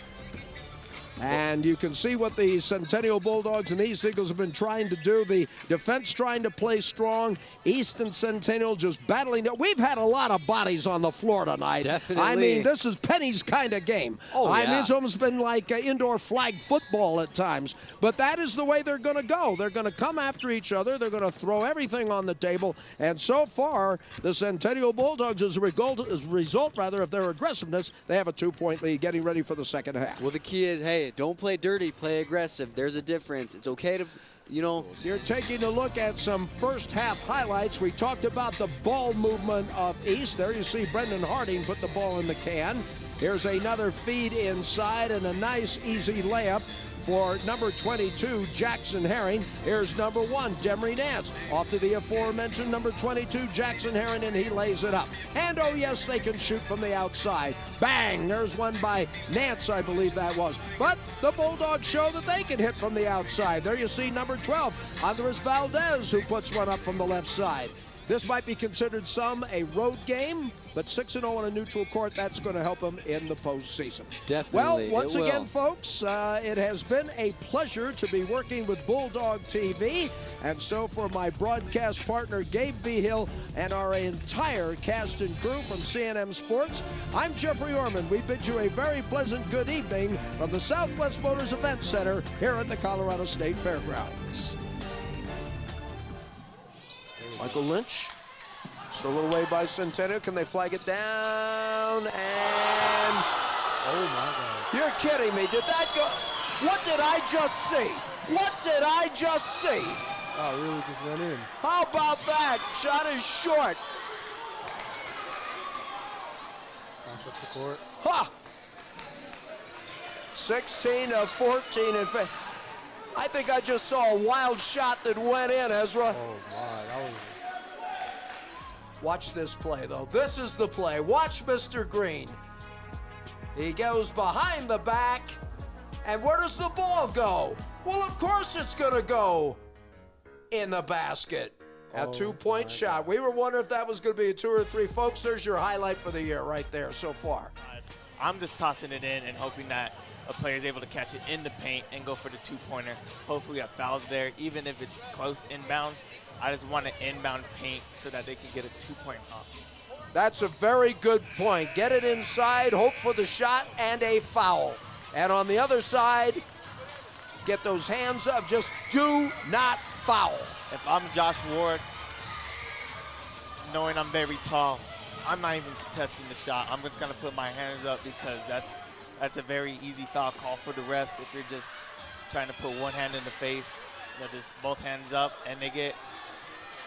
And you can see what the Centennial Bulldogs and East Eagles have been trying to do. The defense trying to play strong. East and Centennial just battling. We've had a lot of bodies on the floor tonight. Definitely. I mean, this is Penny's kind of game. I mean, it's almost been like indoor flag football at times. But that is the way they're going to go. They're going to come after each other. They're going to throw everything on the table. And so far, the Centennial Bulldogs, as a result of their aggressiveness, they have a 2-point lead getting ready for the second half. Well, the key is, hey, don't play dirty, play aggressive. There's a difference. It's okay to, So you're taking a look at some first half highlights. We talked about the ball movement of East. There you see Brendan Harding put the ball in the can. Here's another feed inside and a nice easy layup for number 22, Jackson Herring. Here's number 1, Demery Nance. Off to the aforementioned number 22, Jackson Herring, and he lays it up. And oh yes, they can shoot from the outside. Bang! There's one by Nance, I believe that was. But the Bulldogs show that they can hit from the outside. There you see number 12, Andres Valdez, who puts one up from the left side. This might be considered a road game, but 6-0 on a neutral court, that's going to help them in the postseason. Definitely. Well, once again, folks, it has been a pleasure to be working with Bulldog TV. And so for my broadcast partner, Gabe Vigil, and our entire cast and crew from CNM Sports, I'm Jeffrey Orman. We bid you a very pleasant good evening from the Southwest Motors Event Center here at the Colorado State Fairgrounds. Michael Lynch, still away by Centennial. Can they flag it down? And oh my God! You're kidding me! Did that go? What did I just see? What did I just see? Oh, it really just went in. How about that? Shot is short. Pass up the court. Ha! 16 of 14 in fact. I think I just saw a wild shot that went in, Ezra. Oh my, that was. Watch this play, though. This is the play. Watch Mr. Green. He goes behind the back, and where does the ball go? Well, of course it's going to go in the basket. A two-point shot. We were wondering if that was going to be a 2 or 3. Folks, there's your highlight for the year right there so far. I'm just tossing it in and hoping that a player is able to catch it in the paint and go for the two-pointer. Hopefully a foul's there, even if it's close inbound. I just want an inbound paint so that they can get a 2-point off. That's a very good point. Get it inside, hope for the shot, and a foul. And on the other side, get those hands up. Just do not foul. If I'm Josh Ward, knowing I'm very tall, I'm not even contesting the shot. I'm just going to put my hands up because that's a very easy foul call for the refs if you're just trying to put one hand in the face, just both hands up, and they get.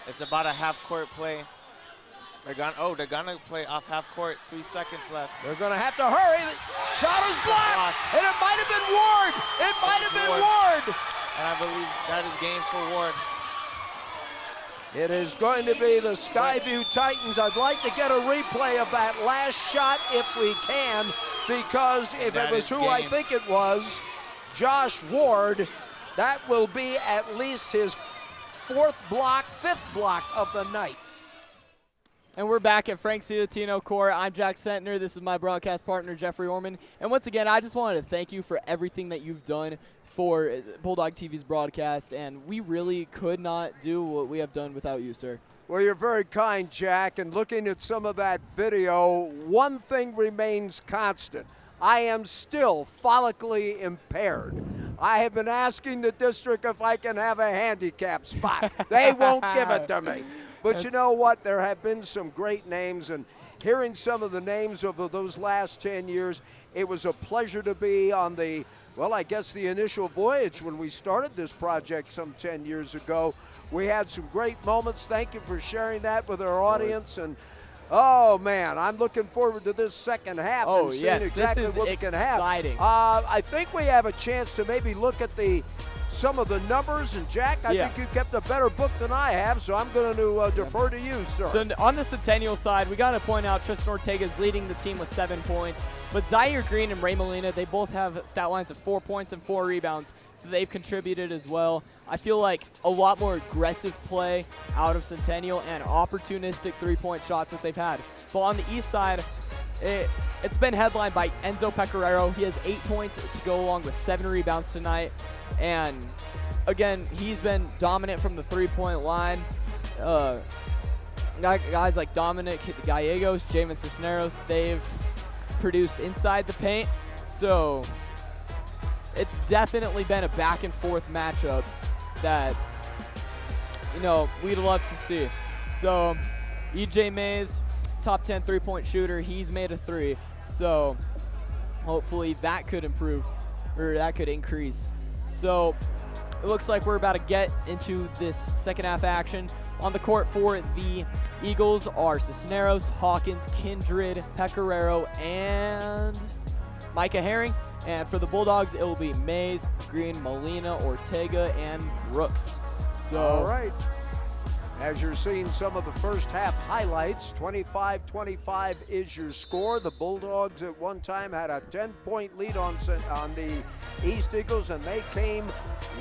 It's about a half-court play. They're gonna play off half court. 3 seconds left. They're gonna have to hurry. The shot is blocked, and it might have been Ward. It might have been Ward. And I believe that is game for Ward. It is going to be the Skyview Titans. I'd like to get a replay of that last shot if we can, because if it was who I think it was, Josh Ward, that will be at least his fifth block of the night. And we're back at Frank Ciatino Court. I'm Jack Sentner. This is my broadcast partner, Jeffrey Orman. And once again, I just wanted to thank you for everything that you've done for Bulldog TV's broadcast. And we really could not do what we have done without you, sir. Well, you're very kind, Jack. And looking at some of that video, one thing remains constant. I am still follically impaired. I have been asking the district if I can have a handicap spot. They won't give it to me. But you know what? There have been some great names, and hearing some of the names over those last 10 years, it was a pleasure to be on the, well, I guess the initial voyage when we started this project some 10 years ago. We had some great moments. Thank you for sharing that with our audience. And oh, man, I'm looking forward to this second half and seeing exactly what we can have. I think we have a chance to maybe look at some of the numbers. And, Jack, I think you kept a better book than I have, so I'm going to defer to you, sir. So on the Centennial side, we got to point out Tristan Ortega is leading the team with 7 points. But Zaire Green and Ray Molina, they both have stat lines of 4 points and 4 rebounds, so they've contributed as well. I feel like a lot more aggressive play out of Centennial and opportunistic three-point shots that they've had. But on the east side, it's been headlined by Enzo Pecoraro. He has 8 points to go along with 7 rebounds tonight. And, again, he's been dominant from the three-point line. Guys like Dominic Gallegos, Jamin Cisneros, they've produced inside the paint. So it's definitely been a back-and-forth matchup that, you know, we'd love to see. So EJ Mays, top 10 three-point shooter, he's made a 3. So hopefully that could improve, or that could increase. So it looks like we're about to get into this second half action. On the court for the Eagles are Cisneros, Hawkins, Kindred, Pecoraro, and Micah Herring. And for the Bulldogs, it will be Mays, Green, Molina, Ortega, and Brooks. So, all right. As you're seeing some of the first half highlights, 25-25 is your score. The Bulldogs at one time had a 10-point lead on the East Eagles, and they came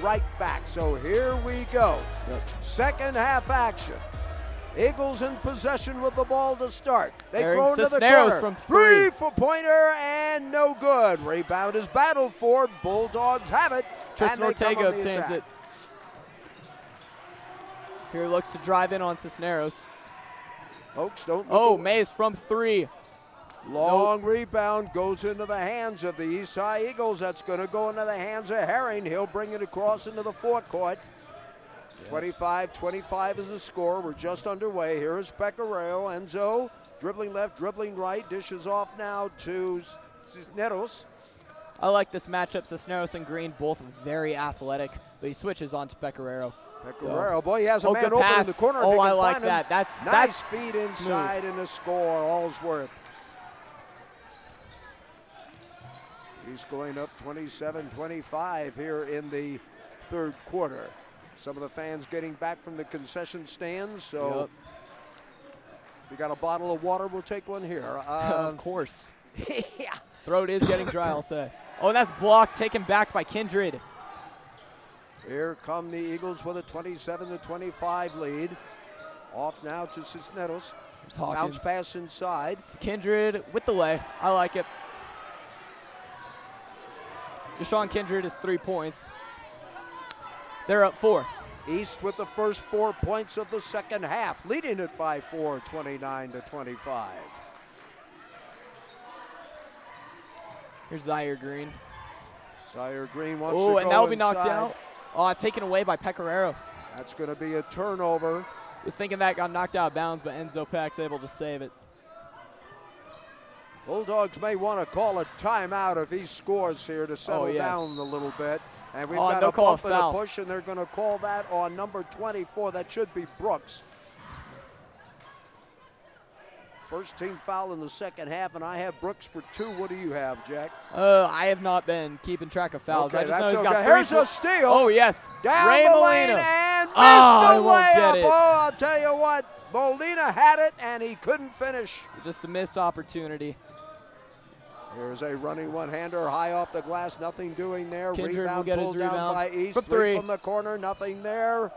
right back. So here we go. Second half action. Eagles in possession with the ball to start. They throw into the corner. From three. Three-pointer and no good. Rebound is battled for. Bulldogs have it. Tristan Ortega obtains it. Here looks to drive in on Cisneros. Folks, don't look Oh, Mays from three. Long rebound goes into the hands of the Eastside Eagles. That's going to go into the hands of Herring. He'll bring it across into the forecourt. 25-25 is the score. We're just underway. Here is Pecoraro. Enzo dribbling left, dribbling right. Dishes off now to Cisneros. I like this matchup. Cisneros and Green both very athletic, but he switches on to Pecoraro. Pecoraro, boy, he has a man good open pass. in the corner. Oh, I like that. That's nice that's feed inside smooth. and a score. Allsworth. He's going up 27-25 here in the third quarter. Some of the fans getting back from the concession stands, so if you got a bottle of water, we'll take one here. Of course. Yeah. Throat is getting dry, I'll say. Oh, and that's blocked, taken back by Kindred. Here come the Eagles with a 27-25 lead. Off now to Cisneros. Bounce pass inside. To Kindred with the lay. I like it. Deshaun Kindred is 3 points. They're up 4. East with the first 4 points of the second half, leading it by 4, 29-25. Here's Zaire Green. Zaire Green wants to go Oh, and that will be inside. knocked out. Oh, taken away by Pecoraro. That's going to be a turnover. Was thinking that got knocked out of bounds, but Enzo Pack's able to save it. Bulldogs may want to call a timeout if he scores here to settle down a little bit. And we've got a bump and a push, and they're going to call that on number 24. That should be Brooks. First team foul in the second half, and I have Brooks for 2. What do you have, Jack? I have not been keeping track of fouls. Okay, I just know he's got 3. Here's a steal. Oh, yes. Down Ray the Molina. lane and missed I the won't get layup. it. Oh, I'll tell you what. Molina had it, and he couldn't finish. Just a missed opportunity. Here's a running one-hander high off the glass. Nothing doing there. Kindred Rebound will get his pulled down rebound by East. from 3 from the corner. Nothing there.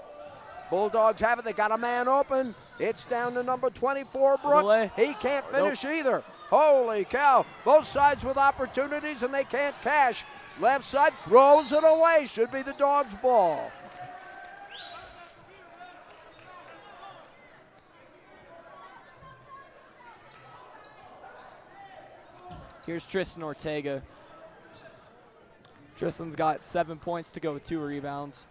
Bulldogs have it. They got a man open. It's down to number 24, Brooks. He can't finish either. Holy cow. Both sides with opportunities, and they can't cash. Left side throws it away. Should be the Dogs' ball. Here's Tristan Ortega. Tristan's got 7 points to go with 2 rebounds.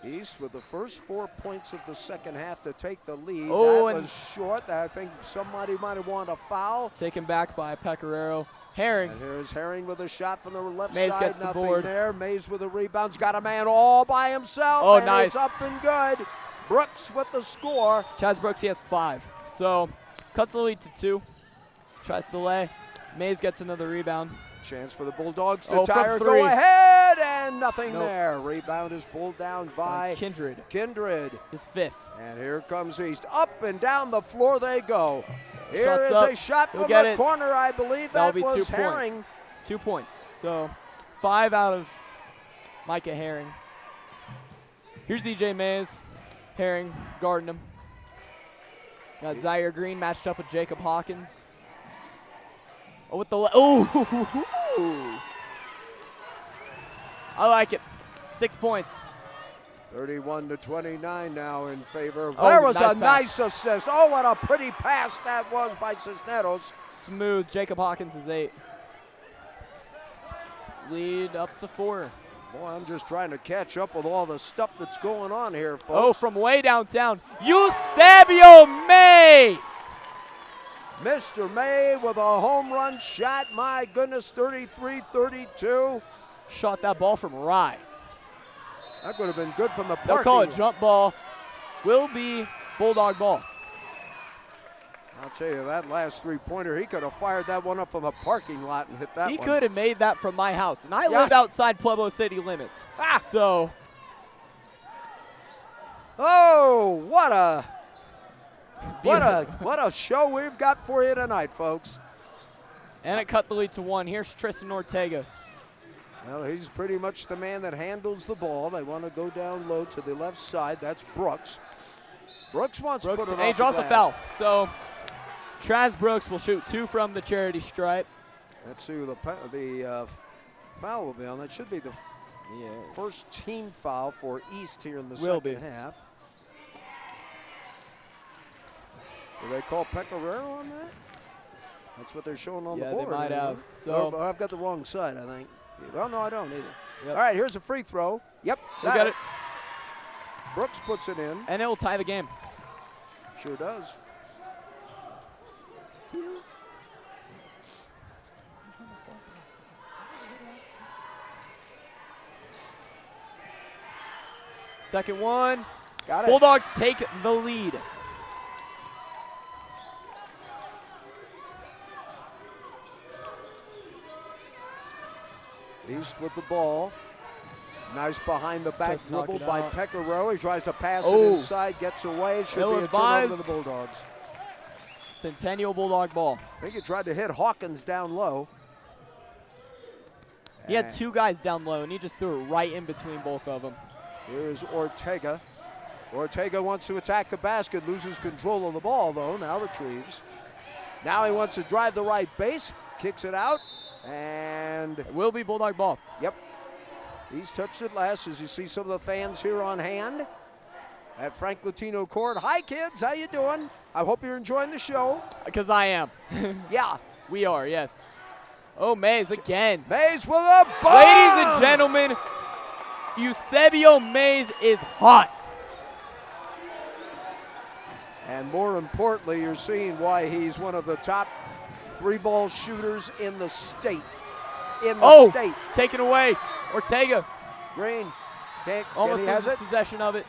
East with the first 4 points of the second half to take the lead. Oh, that was short. I think somebody might have wanted a foul. Taken back by Pecoraro. Herring. And here's Herring with a shot from the left Mays side. gets the Nothing board. there. Mays with the rebounds. Got a man all by himself. Oh, and nice. It's up and good. Brooks with the score. Chaz Brooks, he has 5. So cuts the lead to 2. Tries to lay. Mays gets another rebound. Chance for the Bulldogs to from 3. go ahead, and nothing there. Rebound is pulled down by Kindred. Kindred. His 5th. And here comes East. Up and down the floor they go. Here Shots is up. a shot He'll from get the it. corner, I believe. That'll That be was 2 Herring. points. 2 points. So 5 out of Micah Herring. Here's EJ Mays. Herring guarding him. Got Zaire Green matched up with Jacob Hawkins. Oh, with the I like it. 6 points. 31-29 now in favor. Oh, There was nice a nice assist. Oh, what a pretty pass that was by Cisneros. Smooth. Jacob Hawkins is 8. Lead up to 4. Boy, I'm just trying to catch up with all the stuff that's going on here, folks. Oh, from way downtown, Eusebio Mays. Mr. May with a home run shot. My goodness, 33-32. Shot that ball from Rye. That would have been good from the They'll parking call it lot. jump ball. Will be Bulldog ball. Now I'll tell you, that last three-pointer, he could have fired that one up from the parking lot and hit that one. He could have made that from my house. And I live outside Pueblo city limits. So. Oh, what a show we've got for you tonight, folks. And it cut the lead to 1. Here's Tristan Ortega. Well, he's pretty much the man that handles the ball. They want to go down low to the left side. That's Brooks. Brooks wants to put it off he draws the a glass. foul. So Traz Brooks will shoot 2 from the charity stripe. Let's see who the foul will be on. That should be the first team foul for East here in the second half. Do they call Pecoraro on that? That's what they're showing on the board. Yeah, they might have. So I've got the wrong side, I think. Well, no, I don't either. Yep. All right, here's a free throw. Yep, got it. Brooks puts it in. And it will tie the game. Sure does. Second one. Got it. Bulldogs take the lead. East with the ball. Nice behind the back Just knock dribble it by out. Pecoraro. He tries to pass it inside, gets away. Should be a turnover to Ill-advised. the Bulldogs. Centennial Bulldog ball. I think he tried to hit Hawkins down low. He had 2 guys down low, and he just threw it right in between both of them. Here's Ortega. Ortega wants to attack the basket, loses control of the ball, though. Now retrieves. Now he wants to drive the right base, kicks it out, and it will be Bulldog ball. Yep. He's touched it last, as you see some of the fans here on hand at Frank Latino Court. Hi, kids. How you doing? I hope you're enjoying the show. Because I am. Yeah. We are, yes. Oh, Mays again. Mays with a bomb! Ladies and gentlemen, Eusebio Mays is hot. And more importantly, you're seeing why he's one of the top 3-ball shooters in the state. State. Taken away. Ortega. Green. Almost has loses possession of it.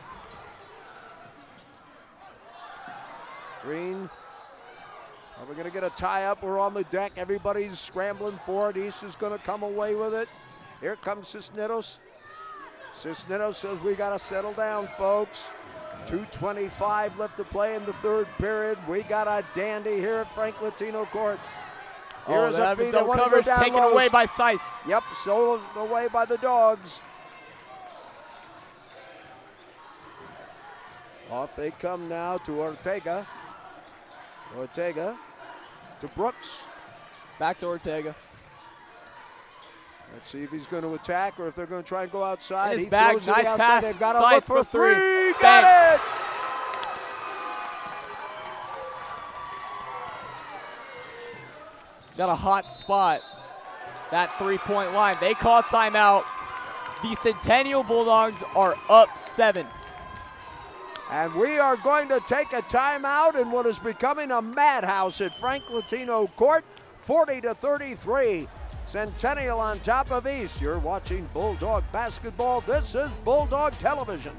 Green. Are we going to get a tie-up? We're on the deck. Everybody's scrambling for it. East is going to come away with it. Here comes Cisneros. Cisneros says we got to settle down, folks. 2:25 left to play in the third period. We got a dandy here at Frank Latino Court. Here's a feed that coverage taken away by Sice. Yep, stolen away by the Dogs. Off they come now to Ortega. Ortega to Brooks. Back to Ortega. Let's see if he's going to attack or if they're going to try and go outside. In his He bag, throws it nice outside. pass. They've got to Sice look for for 3. three. Bang. Got it! Got a hot spot. That 3-point line. They call timeout. The Centennial Bulldogs are up 7. And we are going to take a timeout in what is becoming a madhouse at Frank Latino Court, 40-33. Centennial on top of East. You're watching Bulldog basketball. This is Bulldog Television.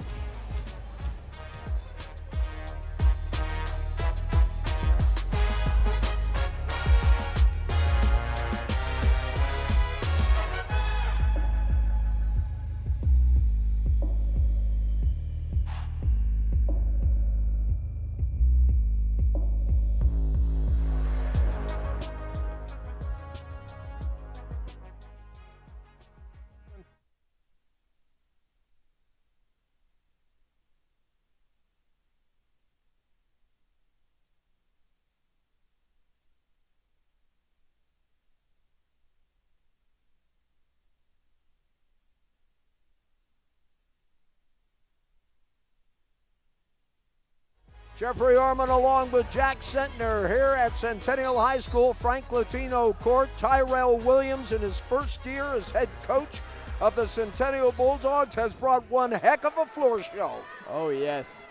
Jeffrey Orman along with Jack Sentner here at Centennial High School, Frank Latino Court. Tyrell Williams in his first year as head coach of the Centennial Bulldogs has brought one heck of a floor show. Oh, yes.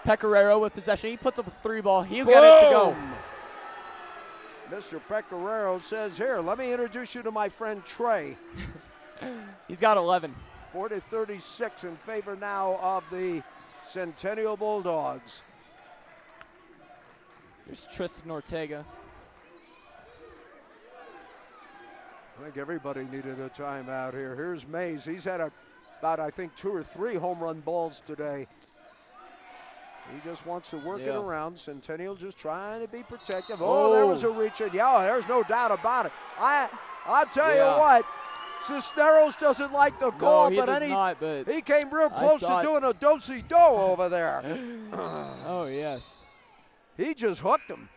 Pecoraro with possession. He puts up a 3-ball. He'll get it to go. Mr. Pecoraro says, here, let me introduce you to my friend Trey. He's got 11. 40-36 in favor now of the Centennial Bulldogs. Here's Tristan Ortega. I think everybody needed a timeout here. Here's Mays. He's had about, I think, 2 or 3 home run balls today. He just wants to work it around. Centennial just trying to be protective. Oh, there was a reach in. Yeah, there's no doubt about it. I'll tell you what, Cisneros doesn't like the call, but he came real close to doing a do-si-do over there. Oh, yes. He just hooked him.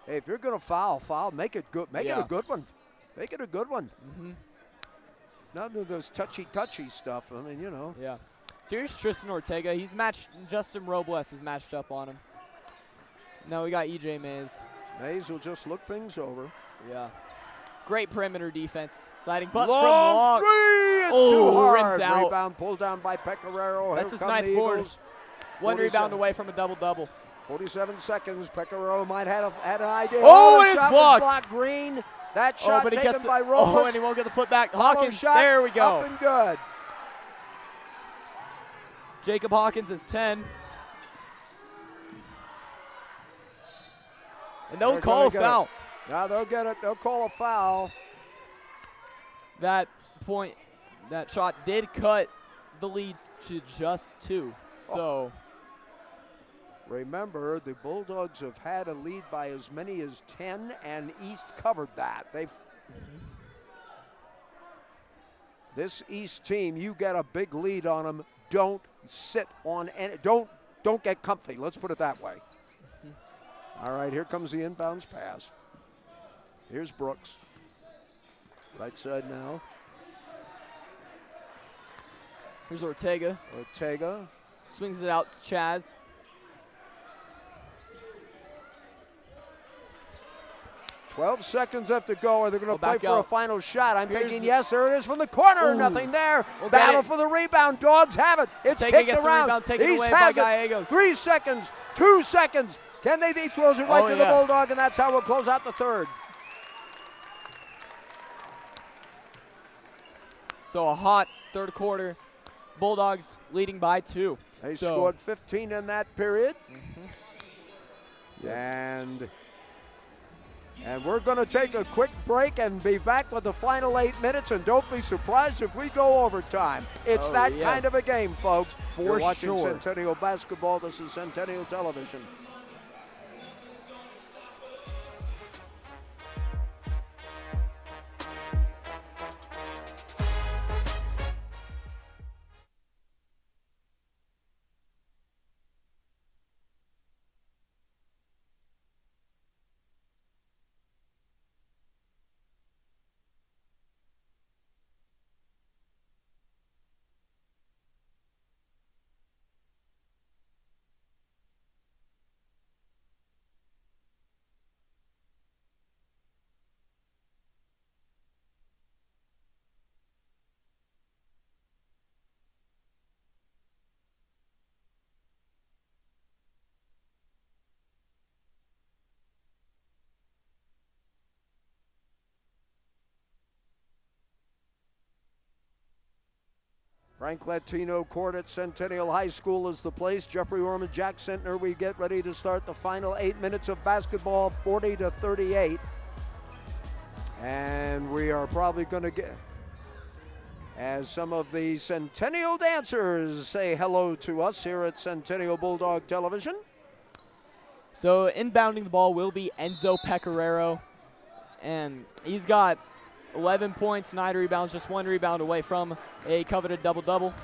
Hey, if you're going to foul, make it good. Make it a good one. Make it a good one. None of those touchy stuff. I mean, you know. Yeah. So here's Tristan Ortega. He's matched. Justin Robles is matched up on him. Now we got EJ Mays. Mays will just look things over. Yeah. Great perimeter defense. Sliding but long from long. Three. It's too hard. Rims out. Rebound pulled down by Pecoraro. That's his 9th board. 1 rebound away from a double-double. 47 seconds. Pecoraro might have had an idea. Oh, the it's shot blocked. was blocked. Green. That shot but he taken gets by Robles. Oh, and he won't get the putback. Hawkins, shot, there we go. Up and good. Jacob Hawkins is 10. And they'll call a foul. Now they'll get it. They'll call a foul. That shot did cut the lead to just 2. So. Remember, the Bulldogs have had a lead by as many as 10, and East covered that. This East team, you get a big lead on them. Don't sit on any. Don't get comfy. Let's put it that way. All right, here comes the inbounds pass. Here's Brooks. Right side now. Here's Ortega. Ortega. Swings it out to Chaz. $12 seconds left to go. Are they going to play for out. a final shot? I'm Here's thinking yes. There it is from the corner. Ooh. Nothing there. We'll Battle for the rebound. Dogs have it. It's Ortega kicked around. Rebound, taken away by Gallegos. 3 seconds. 2 seconds. Can they? He throws it right to the Bulldog, and that's how we'll close out the third. So a hot third quarter. Bulldogs leading by 2. They scored 15 in that period. And we're going to take a quick break and be back with the final 8 minutes. And don't be surprised if we go overtime. It's that kind of a game, folks. You're watching Centennial Basketball. This is Centennial Television. Frank Latino Court at Centennial High School is the place. Jeffrey Orman, Jack Sentner, we get ready to start the final 8 minutes of basketball, 40-38. And we are probably going to get, as some of the Centennial dancers say hello to us here at Centennial Bulldog Television. So inbounding the ball will be Enzo Pecoraro. And he's got 11 points, 9 rebounds, just 1 rebound away from a coveted double-double.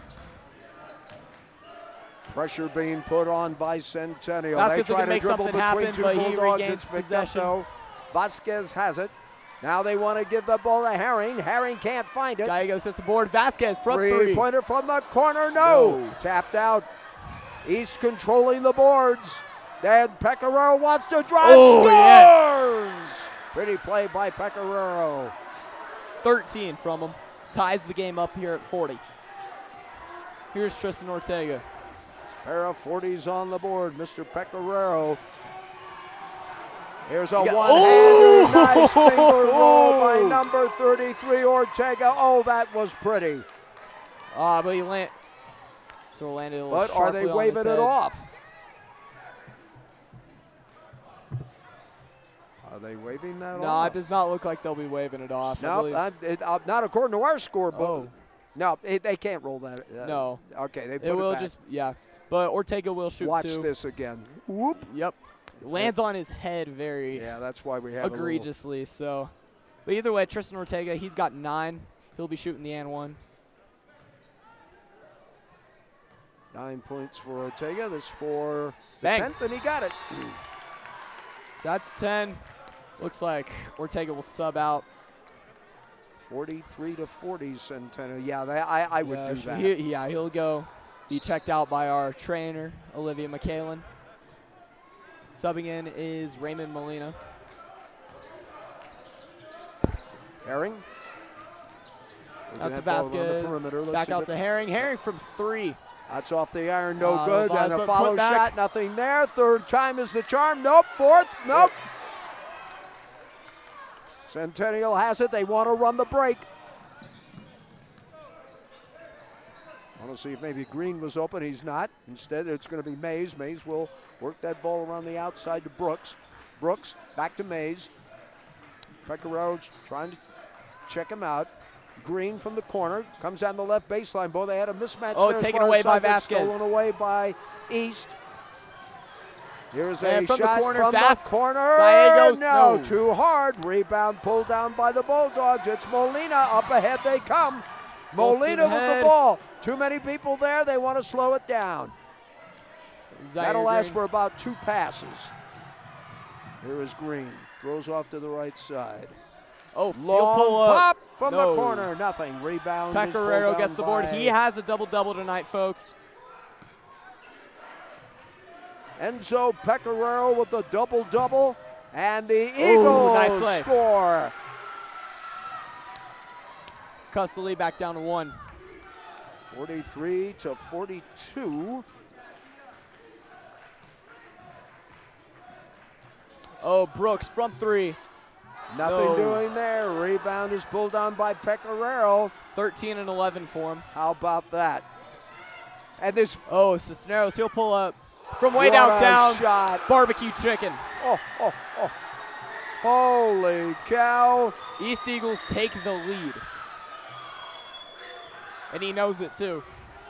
Pressure being put on by Centennial. Vasquez they try to make dribble something between happen, two but he Bulldogs. regains It's picked possession. up, though. Vasquez has it. Now they want to give the ball to Herring. Herring can't find it. Gallegos sets the board. Vasquez from 3. Three-pointer from the corner, no. Tapped out. East controlling the boards. Then Pecoraro wants to drive. Scores! Yes. Pretty play by Pecoraro. 13 from him. Ties the game up here at 40. Here's Tristan Ortega. Pair of 40s on the board, Mr. Pecoraro. Here's a one-hander, nice finger roll by number 33, Ortega. Oh, that was pretty. But he landed. So landed a little But are they waving it off? they waving that off? No, it does not look like they'll be waving it off. No, not according to our scorebook. Oh. No, they can't roll that. No. Okay, they put It it will back. just, yeah. But Ortega will shoot Watch two. this again. Whoop. Yep. Lands on his head very Yeah, that's why we have egregiously. So, but either way, Tristan Ortega, he's got 9. He'll be shooting the and one. 9 points for Ortega. This for the Bang. 10th, and he got it. So that's 10. Looks like Ortega will sub out. 43-40 Centennial. Yeah, I would do that. He'll go be checked out by our trainer, Olivia McKalen. Subbing in is Raymond Molina. Herring. That's a Vasquez. Back out to Herring. Herring from 3. That's off the iron, no good. And a but follow put back. shot, nothing there. Third time is the charm. Nope. Fourth, nope. Centennial has it. They want to run the break. I want to see if maybe Green was open. He's not. Instead, it's going to be Mays. Mays will work that ball around the outside to Brooks. Brooks back to Mays. Pecoraro trying to check him out. Green from the corner comes down the left baseline. Boy, they had a mismatch. Oh, there taken away by Vasquez. Stolen away by East. Here's a from shot the corner, from fast. the corner. Gallegos, No, no. too hard. Rebound pulled down by the Bulldogs. It's Molina. Up ahead they come. Full Molina steam with ahead. the ball. Too many people there. They want to slow it down. That'll last for about 2 passes. Here is Green. Throws off to the right side. Oh, Long pull up. pop from No. the corner. Nothing. Rebound. is pulled Pecoraro down gets the board. by He has a double-double tonight, folks. Enzo Pecoraro with a double-double. And the Eagles nice play. score. Cuts the lead back down to 1. 43-42. Oh, Brooks from 3. Nothing No. doing there. Rebound is pulled down by Pecoraro. 13 and 11 for him. How about that? And this Oh, Cisneros, he'll pull up from way what a downtown. shot. Barbecue chicken. Oh. Holy cow. East Eagles take the lead. And he knows it too.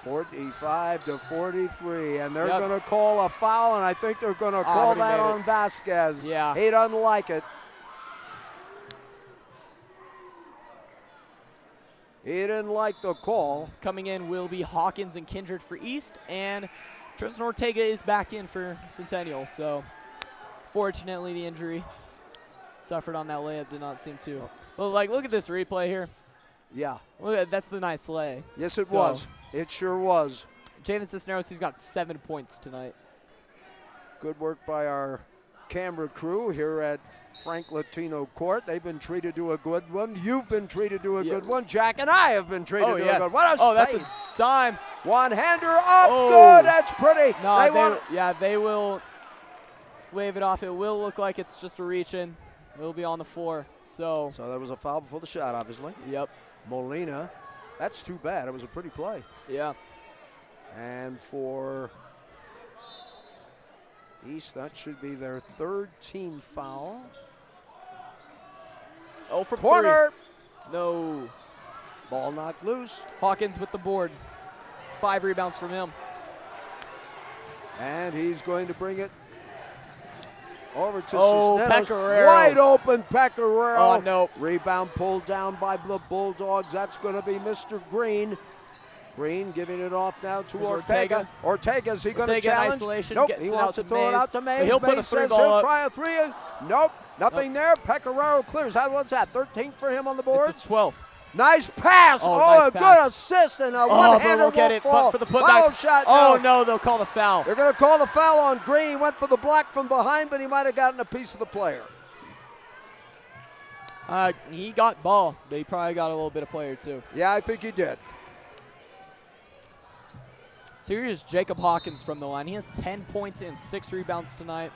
45-43, and they're Yep. going to call a foul, and I think they're going to call Already that made it. on Vasquez. Yeah. He doesn't like it. He didn't like the call. Coming in will be Hawkins and Kindred for East, and Tristan Ortega is back in for Centennial. So, fortunately, the injury suffered on that layup did not seem to. Well, look at this replay here. Yeah. Look at, that's the nice lay. Yes, it So, was. It sure was. Javen Cisneros, he's got 7 points tonight. Good work by our camera crew here at Frank Latino Court. They've been treated to a good one. You've been treated to a good one. Jack and I have been treated to a good one. What a that's a dime. One-hander up. Oh. Good. That's pretty. No, They they will wave it off. It will look like it's just a reach in. It will be on the floor. So there was a foul before the shot, obviously. Yep. Molina. That's too bad. It was a pretty play. Yeah. And for East, that should be their 3rd team foul. Oh, from corner. 3. No. Ball knocked loose. Hawkins with the board. 5 rebounds from him. And he's going to bring it over to Cisneros. Pecoraro. Wide open Pecoraro. Oh, no. Rebound pulled down by the Bulldogs. That's going to be Mr. Green. Green giving it off now to Ortega. Ortega's he going to challenge? In isolation, Nope, gets he it wants out to throw it out to Mays. But he'll put a Mays three says ball he'll up. try a 3. Nope, nothing there. Pecoraro clears. What's that, 13th for him on the board? It's his 12th. Nice pass. Oh, Oh, nice a pass. good assist and a one-hander we'll get won't it, fall. but for the Follow putback. shot, Oh, no, they'll call the foul. They're going to call the foul on Green. He went for the block from behind, but he might have gotten a piece of the player. He got ball, but he probably got a little bit of player too. Yeah, I think he did. So here's Jacob Hawkins from the line. He has 10 points and 6 rebounds tonight.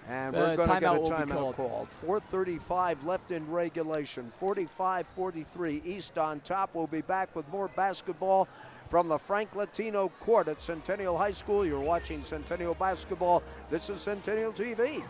And we're going to get a will be timeout called. 4:35 left in regulation. 45-43. East on top. We'll be back with more basketball from the Frank Latino Court at Centennial High School. You're watching Centennial Basketball. This is Centennial TV.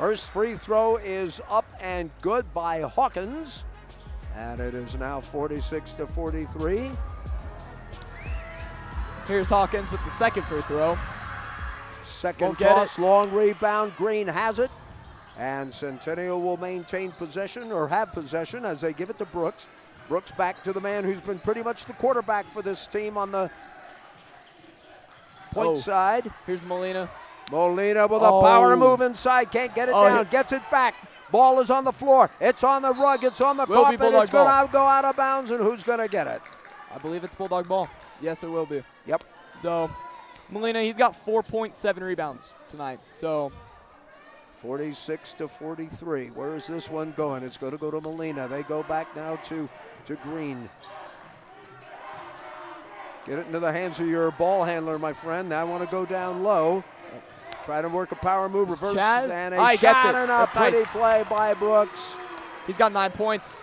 First free throw is up and good by Hawkins. And it is now 46-43. Here's Hawkins with the second free throw. Second toss, long rebound. Green has it. And Centennial will maintain possession, or have possession, as they give it to Brooks. Brooks back to the man who's been pretty much the quarterback for this team on the point side. Here's Molina. Molina with a power move inside. Can't get it down. Gets it back. Ball is on the floor. It's on the rug. It's on the carpet. It's going to go out of bounds, and who's going to get it? I believe it's Bulldog ball. Yes, it will be. Yep. So, Molina, he's got 4.7 rebounds tonight. So, 46-43. Where is this one going? It's going to go to Molina. They go back now to Green. Get it into the hands of your ball handler, my friend. Now I want to go down low. Try to work a power move, reverse, and a shot, and a pretty play by Brooks. He's got 9 points.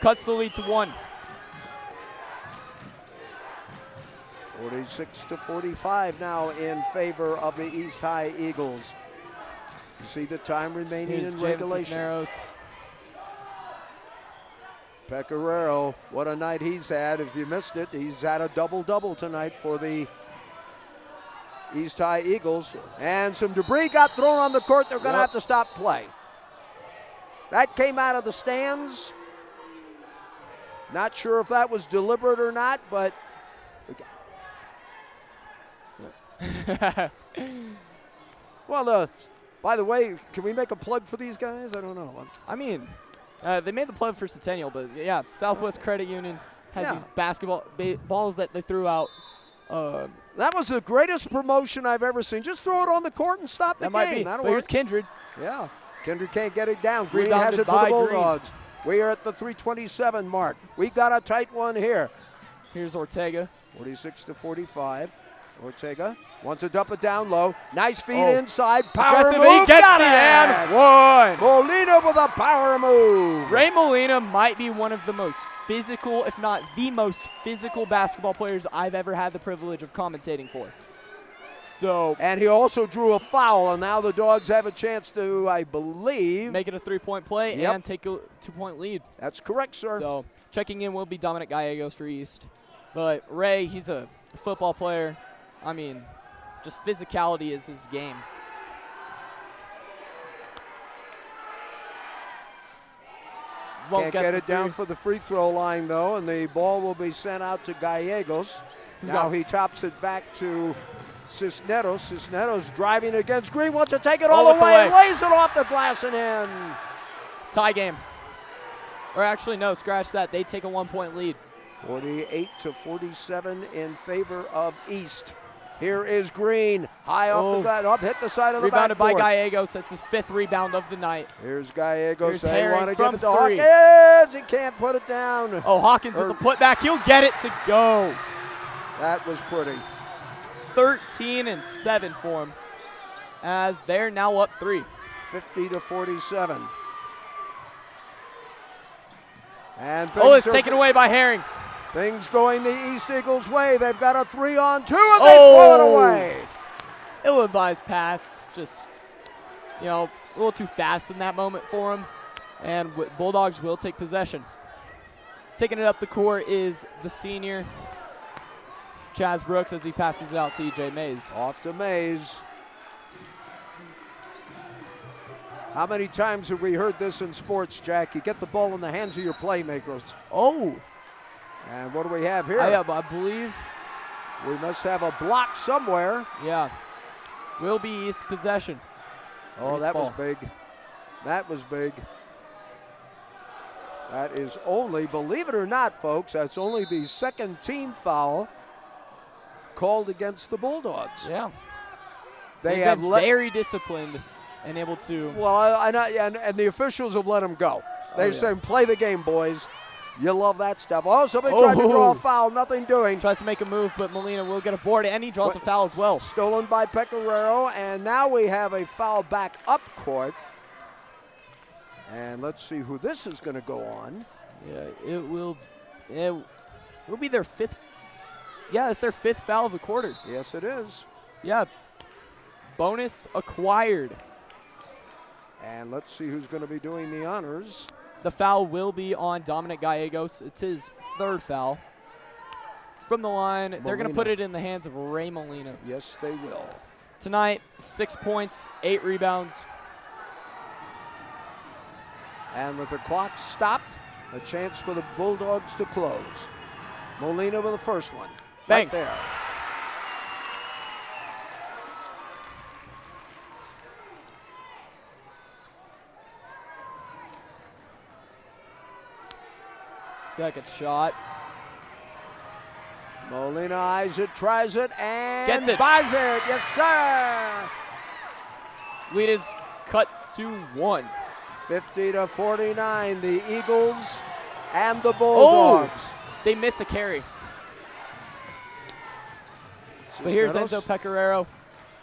Cuts the lead to 1. 46-45 now in favor of the East High Eagles. You see the time remaining in regulation. Pecoraro, what a night he's had. If you missed it, he's had a double-double tonight for the East High Eagles. And some debris got thrown on the court. They're going to have to stop play. That came out of the stands. Not sure if that was deliberate or not, but well, by the way, can we make a plug for these guys? I don't know. I mean, they made the plug for Centennial, but yeah, Southwest Credit Union has these basketball balls that they threw out. That was the greatest promotion I've ever seen. Just throw it on the court and stop the game. Might be. That'll but work. Here's Kindred. Yeah, Kindred can't get it down. Green has it for the Bulldogs. We are at the 3:27 mark. We got a tight one here. Here's Ortega. 46-45. Ortega wants to dump it down low. Nice feed inside. Power move. He gets the and one. Molina with a power move. Ray Molina might be one of the most physical, if not the most physical basketball players I've ever had the privilege of commentating for. So, and he also drew a foul, and now the Dogs have a chance to, I believe, make it a 3-point play and take a 2-point lead. That's correct, sir. So checking in will be Dominic Gallegos for East. But Ray, he's a football player. I mean, just physicality is his game. Can't get it down for the free throw line, though, and the ball will be sent out to Gallegos. Now he chops it back to Cisneros. Cisneros driving against Green, wants to take it all the way and lays it off the glass and in. Tie game. Or actually, no, scratch that. They take a 1-point lead. 48-47 in favor of East. Here is Green, high off the glass, hit the side of the backboard. Rebounded by Gallegos. That's his 5th rebound of the night. Here's Gallegos. They want to give it to Hawkins. He can't put it down. Oh, Hawkins with the putback. He'll get it to go. That was pretty. 13-7 for him, as they're now up 3. 50-47. And it's taken away by Herring. Things going the East Eagles' way. They've got a 3-on-2, and they throw it away. Ill-advised pass. Just, a little too fast in that moment for him. And Bulldogs will take possession. Taking it up the court is the senior, Chaz Brooks, as he passes it out to E.J. Mays. Off to Mays. How many times have we heard this in sports, Jack? You get the ball in the hands of your playmakers. And what do we have here? I believe we must have a block somewhere. Yeah. Will be East possession. Oh, that was big. That was big. That is only, believe it or not, folks, that's only the second team foul called against the Bulldogs. Yeah. They've been very disciplined and able to. Well, and the officials have let them go. They're saying, play the game, boys. You love that stuff. Oh, somebody tried to draw a foul, nothing doing. Tries to make a move, but Molina will get a board, and he draws a foul as well. Stolen by Pecoraro, and now we have a foul back up court. And let's see who this is going to go on. Yeah, it will be their 5th. Yeah, it's their 5th foul of the quarter. Yes, it is. Yeah. Bonus acquired. And let's see who's going to be doing the honors. The foul will be on Dominic Gallegos. It's his 3rd foul. From the line, they're going to put it in the hands of Ray Molina. Yes, they will. Tonight, 6 points, 8 rebounds. And with the clock stopped, a chance for the Bulldogs to close. Molina with the first one. Bang. Right there. Second shot. Molina eyes it, tries it, and gets it. Buys it. Yes, sir. Lead is cut to 1. 50-49, the Eagles and the Bulldogs. Oh, they miss a carry. But here's Enzo Pecoraro.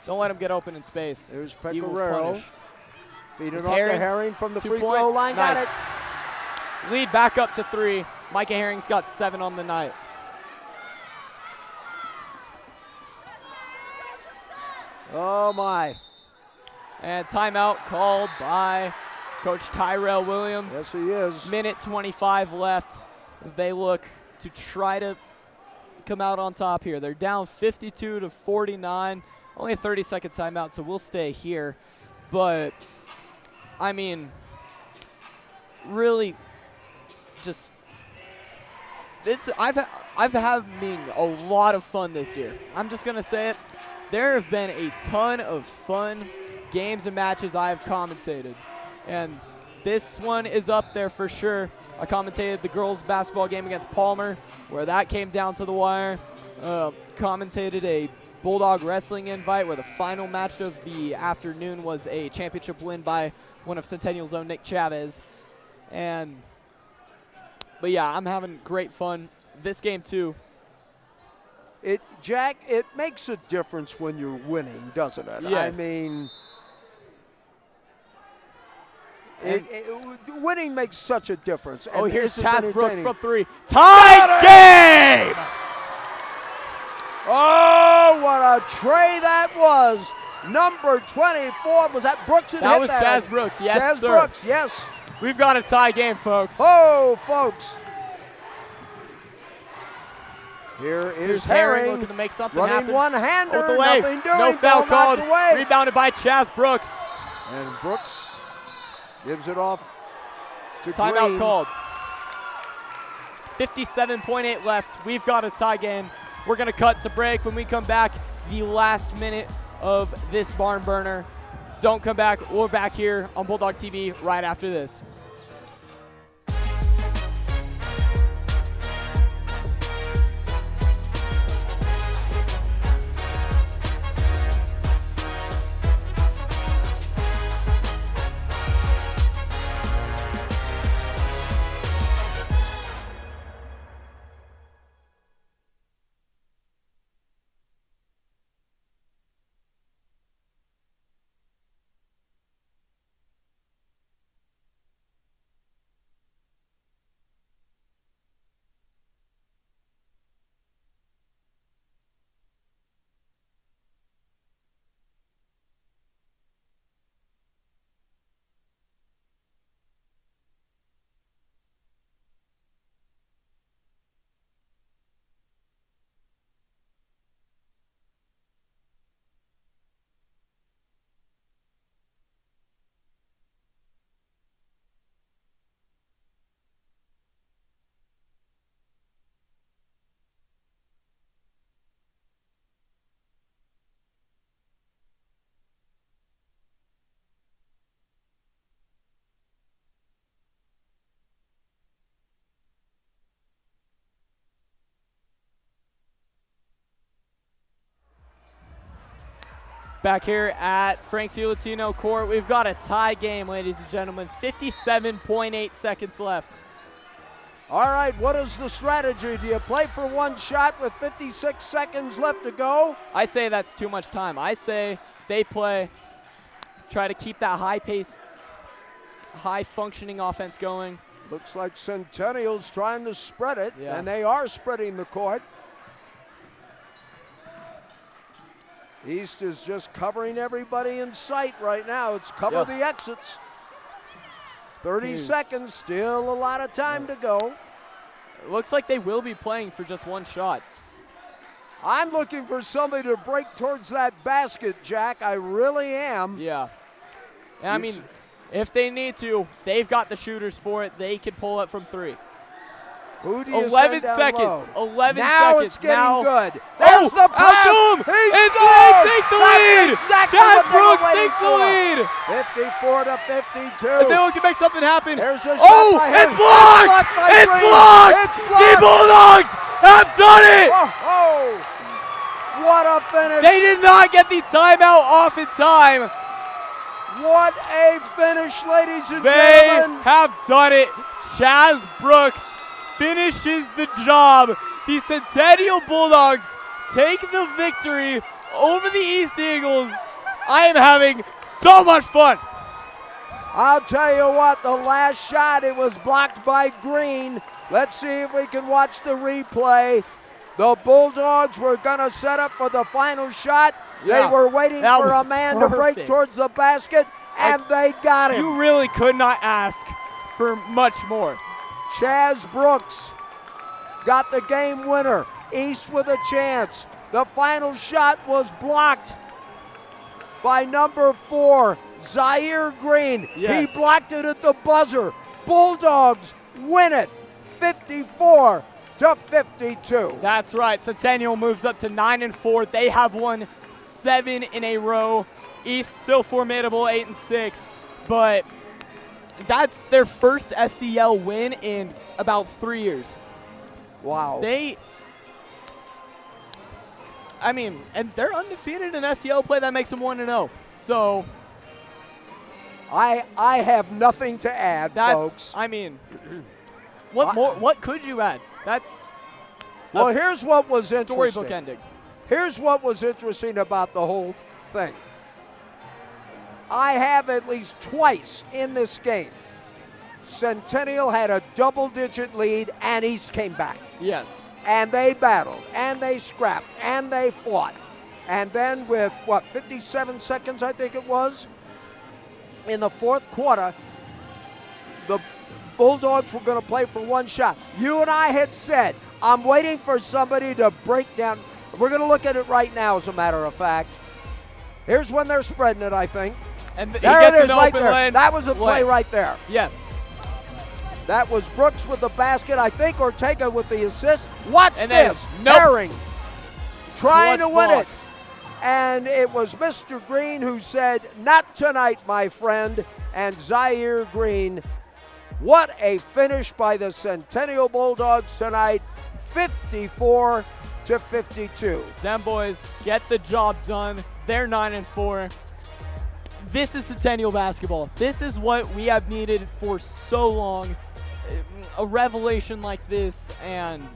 Don't let him get open in space. There's He will Pecoraro. punish. Feeding off Herring, to Herring from the free 2-point. throw line. Got Nice. it. Lead back up to 3. Micah Herring's got 7 on the night. Oh, my. And timeout called by Coach Tyrell Williams. Yes, he is. Minute 25 left as they look to try to come out on top here. They're down 52-49. Only a 30-second timeout, so we'll stay here. But, I mean, really just this I've having a lot of fun this year. I'm just going to say it. There have been a ton of fun games and matches I have commentated. And this one is up there for sure. I commentated the girls' basketball game against Palmer, where that came down to the wire. Commentated a Bulldog wrestling invite, where the final match of the afternoon was a championship win by one of Centennial's own, Nick Chavez. But yeah, I'm having great fun. This game too. Jack, it makes a difference when you're winning, doesn't it? Yes. I mean, winning makes such a difference. Oh, and here's this has been Chaz Brooks entertaining. from 3. Tie game! Oh, what a tray that was. Number 24, was that Brooks? That was Chaz Brooks, yes, Chaz sir. Brooks, yes. We've got a tie game, folks. Oh, folks. Here is Herring looking to make something running happen. one-hander, Over the way. nothing doing. No foul ball called. knocked away. Rebounded by Chaz Brooks. And Brooks gives it off to Timeout Green. called. 57.8 left. We've got a tie game. We're going to cut to break. When we come back, the last minute of this barn burner. Don't come back. We're back here on Bulldog TV right after this. Back here at Frank C. Latino Court, we've got a tie game, ladies and gentlemen. 57.8 seconds left. All right, what is the strategy? Do you play for one shot with 56 seconds left to go? I say that's too much time. I say they play, try to keep that high pace, high functioning offense going. Looks like Centennial's trying to spread it, Yeah. and they are spreading the court. East is just covering everybody in sight right now. It's cover the exits. 30 seconds, still a lot of time to go. It looks like they will be playing for just one shot. I'm looking for somebody to break towards that basket, Jack. I really am. Yeah. And I mean, if they need to, they've got the shooters for it. They can pull it from 3. Who do you 11 send down seconds. low? 11 now seconds. It's getting now good. There's the pass. Boom! He They scores! take the That's lead. exactly Chaz what they were Brooks waiting takes the for. lead. 54 to 52. If they can make something happen. There's a shot oh, by him. it's blocked! It's blocked! It's blocked! The Bulldogs have done it! Oh, what a finish. They did not get the timeout off in time. What a finish, ladies and They gentlemen. have done it. Chaz Brooks finishes the job. The Centennial Bulldogs take the victory over the East Eagles. I am having so much fun. I'll tell you what, the last shot, it was blocked by Green. Let's see if we can watch the replay. The Bulldogs were going to set up for the final shot. Yeah, they were waiting that for was a man to break perfect. towards the basket, and they got him. You really could not ask for much more. Chaz Brooks got the game winner. East with a chance. The final shot was blocked by number 4, Zaire Green. Yes. He blocked it at the buzzer. Bulldogs win it 54 to 52. That's right. Centennial moves up to 9-4. They have won 7 in a row. East still formidable, 8-6, but that's their first SEL win in about 3 years. Wow. And they're undefeated in SEL play. That makes them 1-0. So I have nothing to add, folks. What more? What could you add? That's well. Here's what was interesting. Storybook ending. Here's what was interesting about the whole thing. I have at least twice in this game, Centennial had a double-digit lead, and East came back. Yes. And they battled, and they scrapped, and they fought. And then with, 57 seconds, I think it was, in the fourth quarter, the Bulldogs were going to play for one shot. You and I had said, I'm waiting for somebody to break down. We're going to look at it right now, as a matter of fact. Here's when they're spreading it, I think. And there he gets it is, an right open there. lane. That was a play right there. Yes. That was Brooks with the basket. I think Ortega with the assist. Watch And then, this. nope. Herring trying to win block. it. And it was Mr. Green who said, not tonight, my friend. And Zaire Green, what a finish by the Centennial Bulldogs tonight, 54 to 52. Them boys get the job done. They're 9-4. This is Centennial basketball. This is what we have needed for so long. A revelation like this, and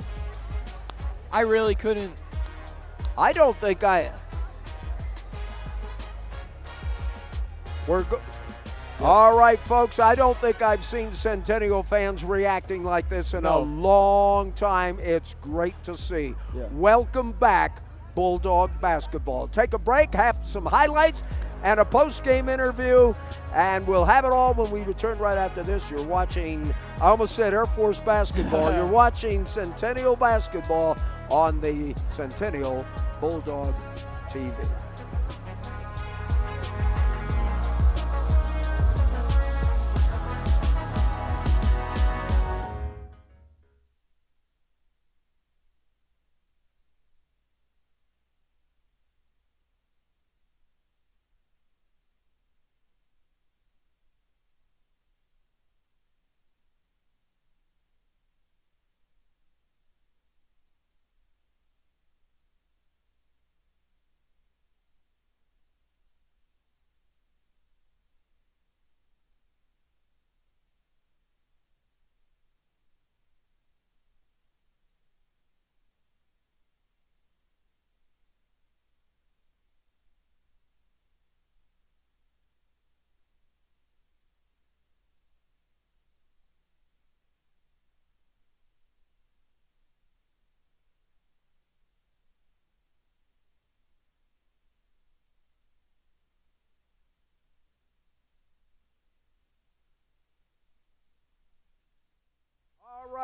I really couldn't. I don't think all right, folks, I don't think I've seen Centennial fans reacting like this in a long time. It's great to see. Yeah. Welcome back, Bulldog basketball. Take a break, have some highlights, and a post-game interview, and we'll have it all when we return right after this. You're watching, I almost said Air Force basketball. You're watching Centennial basketball on the Centennial Bulldog TV.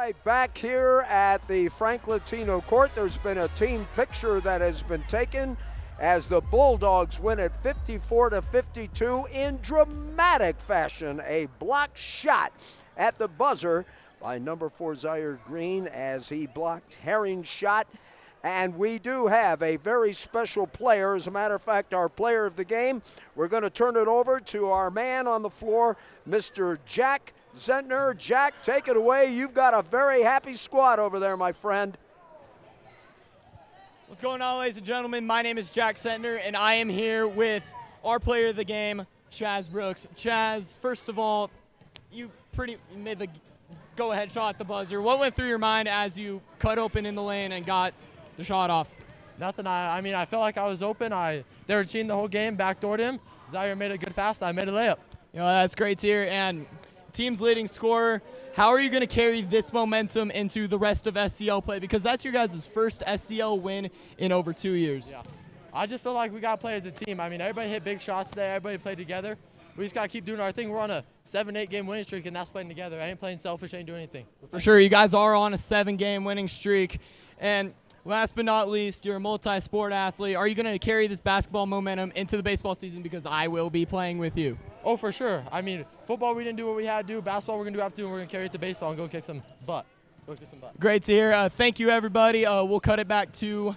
Right, back here at the Frank Latino Court, there's been a team picture that has been taken as the Bulldogs win it 54-52 in dramatic fashion. A block shot at the buzzer by number 4 Zaire Green as he blocked Herring's shot. And we do have a very special player. As a matter of fact, our player of the game, we're going to turn it over to our man on the floor, Mr. Jack Zentner. Jack, take it away. You've got a very happy squad over there, my friend. What's going on, ladies and gentlemen? My name is Jack Zentner, and I am here with our player of the game, Chaz Brooks. Chaz, first of all, you made the go-ahead shot at the buzzer. What went through your mind as you cut open in the lane and got the shot off? Nothing. I mean, I felt like I was open. They were cheating the whole game, backdoored him. Zaire made a good pass, and I made a layup. You know, that's great to hear. And team's leading scorer, how are you going to carry this momentum into the rest of SCL play? Because that's your guys' first SCL win in over 2 years. Yeah. I just feel like we got to play as a team. I mean, everybody hit big shots today. Everybody played together. We just got to keep doing our thing. We're on a 7-8 game winning streak, and that's playing together. I ain't playing selfish. I ain't doing anything. For sure. You guys are on a 7-game winning streak. And last but not least, you're a multi-sport athlete. Are you going to carry this basketball momentum into the baseball season? Because I will be playing with you. Oh, for sure. I mean, football, we didn't do what we had to do. Basketball, we're going to do what we have to do, and we're going to carry it to baseball and go kick some butt. Go kick some butt. Great to hear. Thank you, everybody. We'll cut it back to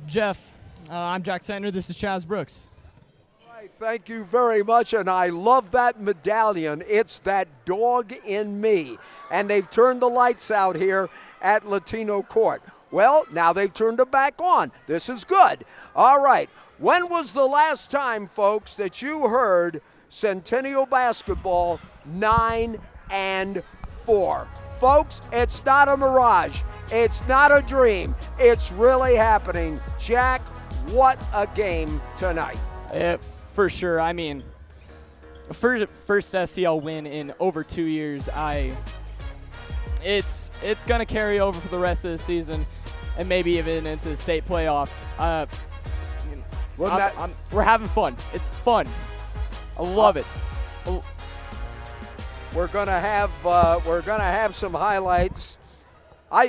Jeff. I'm Jack Zentner. This is Chaz Brooks. Right, thank you very much, and I love that medallion. It's that dog in me. And they've turned the lights out here at Latino Court. Well, now they've turned them back on. This is good. All right. When was the last time, folks, that you heard Centennial basketball 9-4? Folks, it's not a mirage. It's not a dream. It's really happening. Jack, what a game tonight. For sure. I mean, first SCL win in over 2 years. It's going to carry over for the rest of the season and maybe even into the state playoffs. We're having fun. It's fun. I love it. We're gonna have some highlights.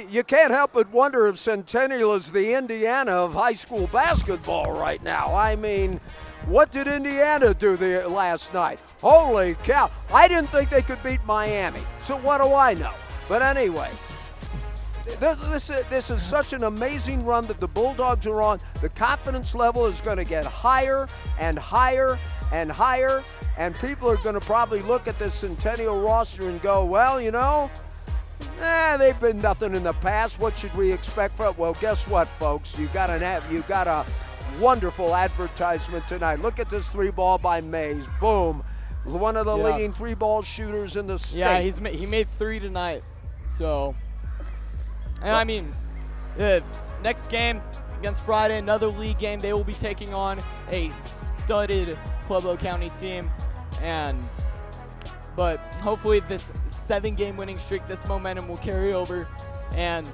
You can't help but wonder if Centennial is the Indiana of high school basketball right now. I mean, what did Indiana do last night? Holy cow! I didn't think they could beat Miami. So what do I know? But anyway. This is such an amazing run that the Bulldogs are on. The confidence level is going to get higher and higher and higher, and people are going to probably look at this Centennial roster and go, well, you know, they've been nothing in the past. What should we expect from it? Well, guess what, folks? You got a wonderful advertisement tonight. Look at this 3-ball by Mays. Boom. One of the leading 3-ball shooters in the state. Yeah, he made 3 tonight. So. And I mean, next game against Friday, another league game. They will be taking on a studded Pueblo County team, but hopefully this 7-game winning streak, this momentum will carry over, and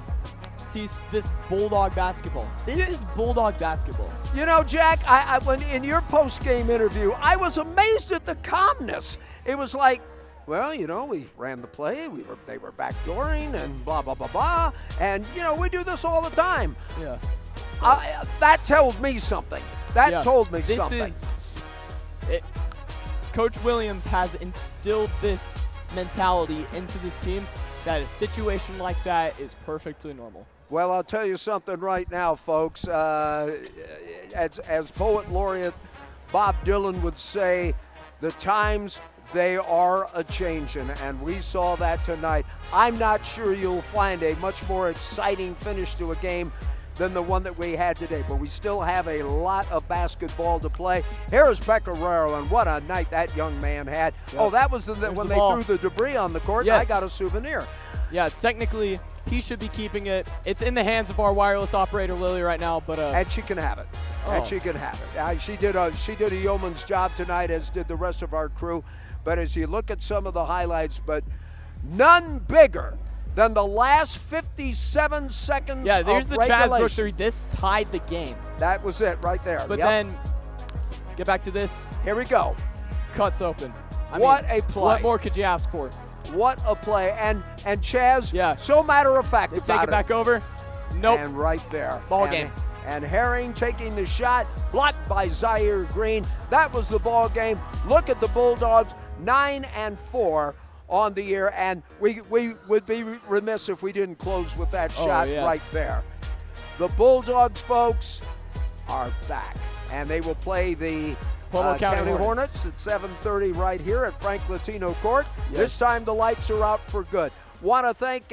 see this Bulldog basketball. This is Bulldog basketball. You know, Jack, when in your post-game interview, I was amazed at the calmness. It was like, well, you know, we ran the play, they were backdooring and blah, blah, blah, blah. And, you know, we do this all the time. Yeah. That told me something. That told me something. Coach Williams has instilled this mentality into this team that a situation like that is perfectly normal. Well, I'll tell you something right now, folks. As Poet Laureate Bob Dylan would say, the times, they are a-changin', and we saw that tonight. I'm not sure you'll find a much more exciting finish to a game than the one that we had today, but we still have a lot of basketball to play. Here is Pecoraro, and what a night that young man had. Yep. Oh, that was when they threw the debris on the court. Yes. I got a souvenir. Yeah, technically, he should be keeping it. It's in the hands of our wireless operator, Lily, right now. But and she can have it. Oh. And she can have it. She did a yeoman's job tonight, as did the rest of our crew. But as you look at some of the highlights, but none bigger than the last 57 seconds there's of the regulation. Chaz Brooks 3. This tied the game. That was it right there. But then, get back to this. Here we go. Cuts open. What a play. What more could you ask for? What a play. And Chaz, Yeah. so matter of fact They about take it back over. Nope. And right there. Ball And- game. And Herring taking the shot, blocked by Zaire Green. That was the ball game. Look at the Bulldogs, 9-4 on the year, and we would be remiss if we didn't close with that shot right there. The Bulldogs, folks, are back, and they will play the Pueblo County Hornets at 7:30 right here at Frank Latino Court. This time the lights are out for good. Want to thank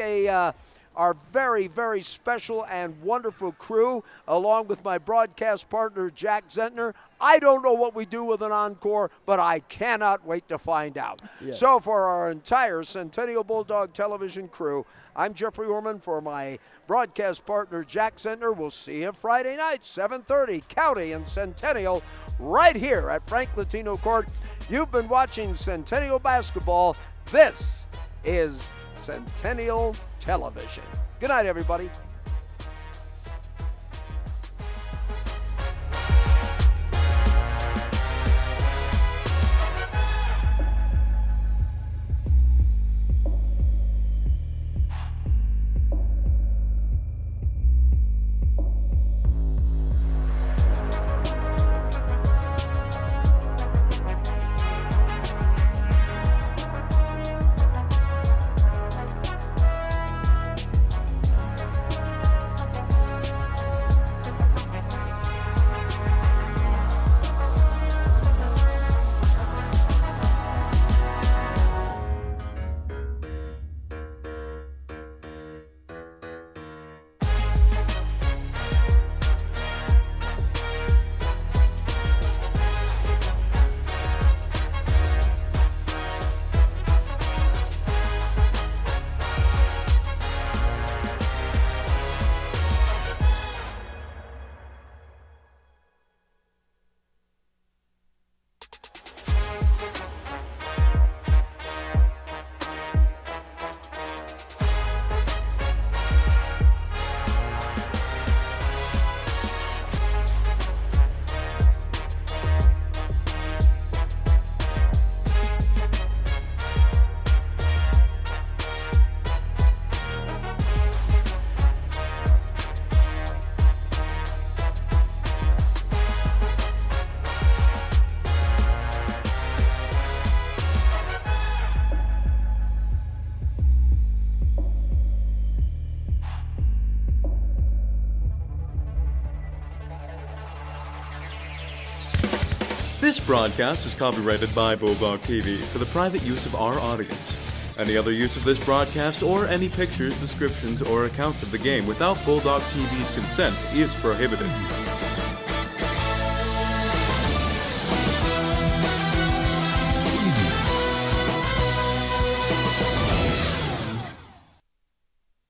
our very, very special and wonderful crew, along with my broadcast partner, Jack Zentner. I don't know what we do with an encore, but I cannot wait to find out. Yes. So for our entire Centennial Bulldog television crew, I'm Jeffrey Orman. For my broadcast partner, Jack Zentner, we'll see you Friday night, 7:30, County and Centennial, right here at Frank Latino Court. You've been watching Centennial Basketball. This is Centennial Television. Good night, everybody. This broadcast is copyrighted by Bulldog TV for the private use of our audience. Any other use of this broadcast or any pictures, descriptions, or accounts of the game without Bulldog TV's consent is prohibited.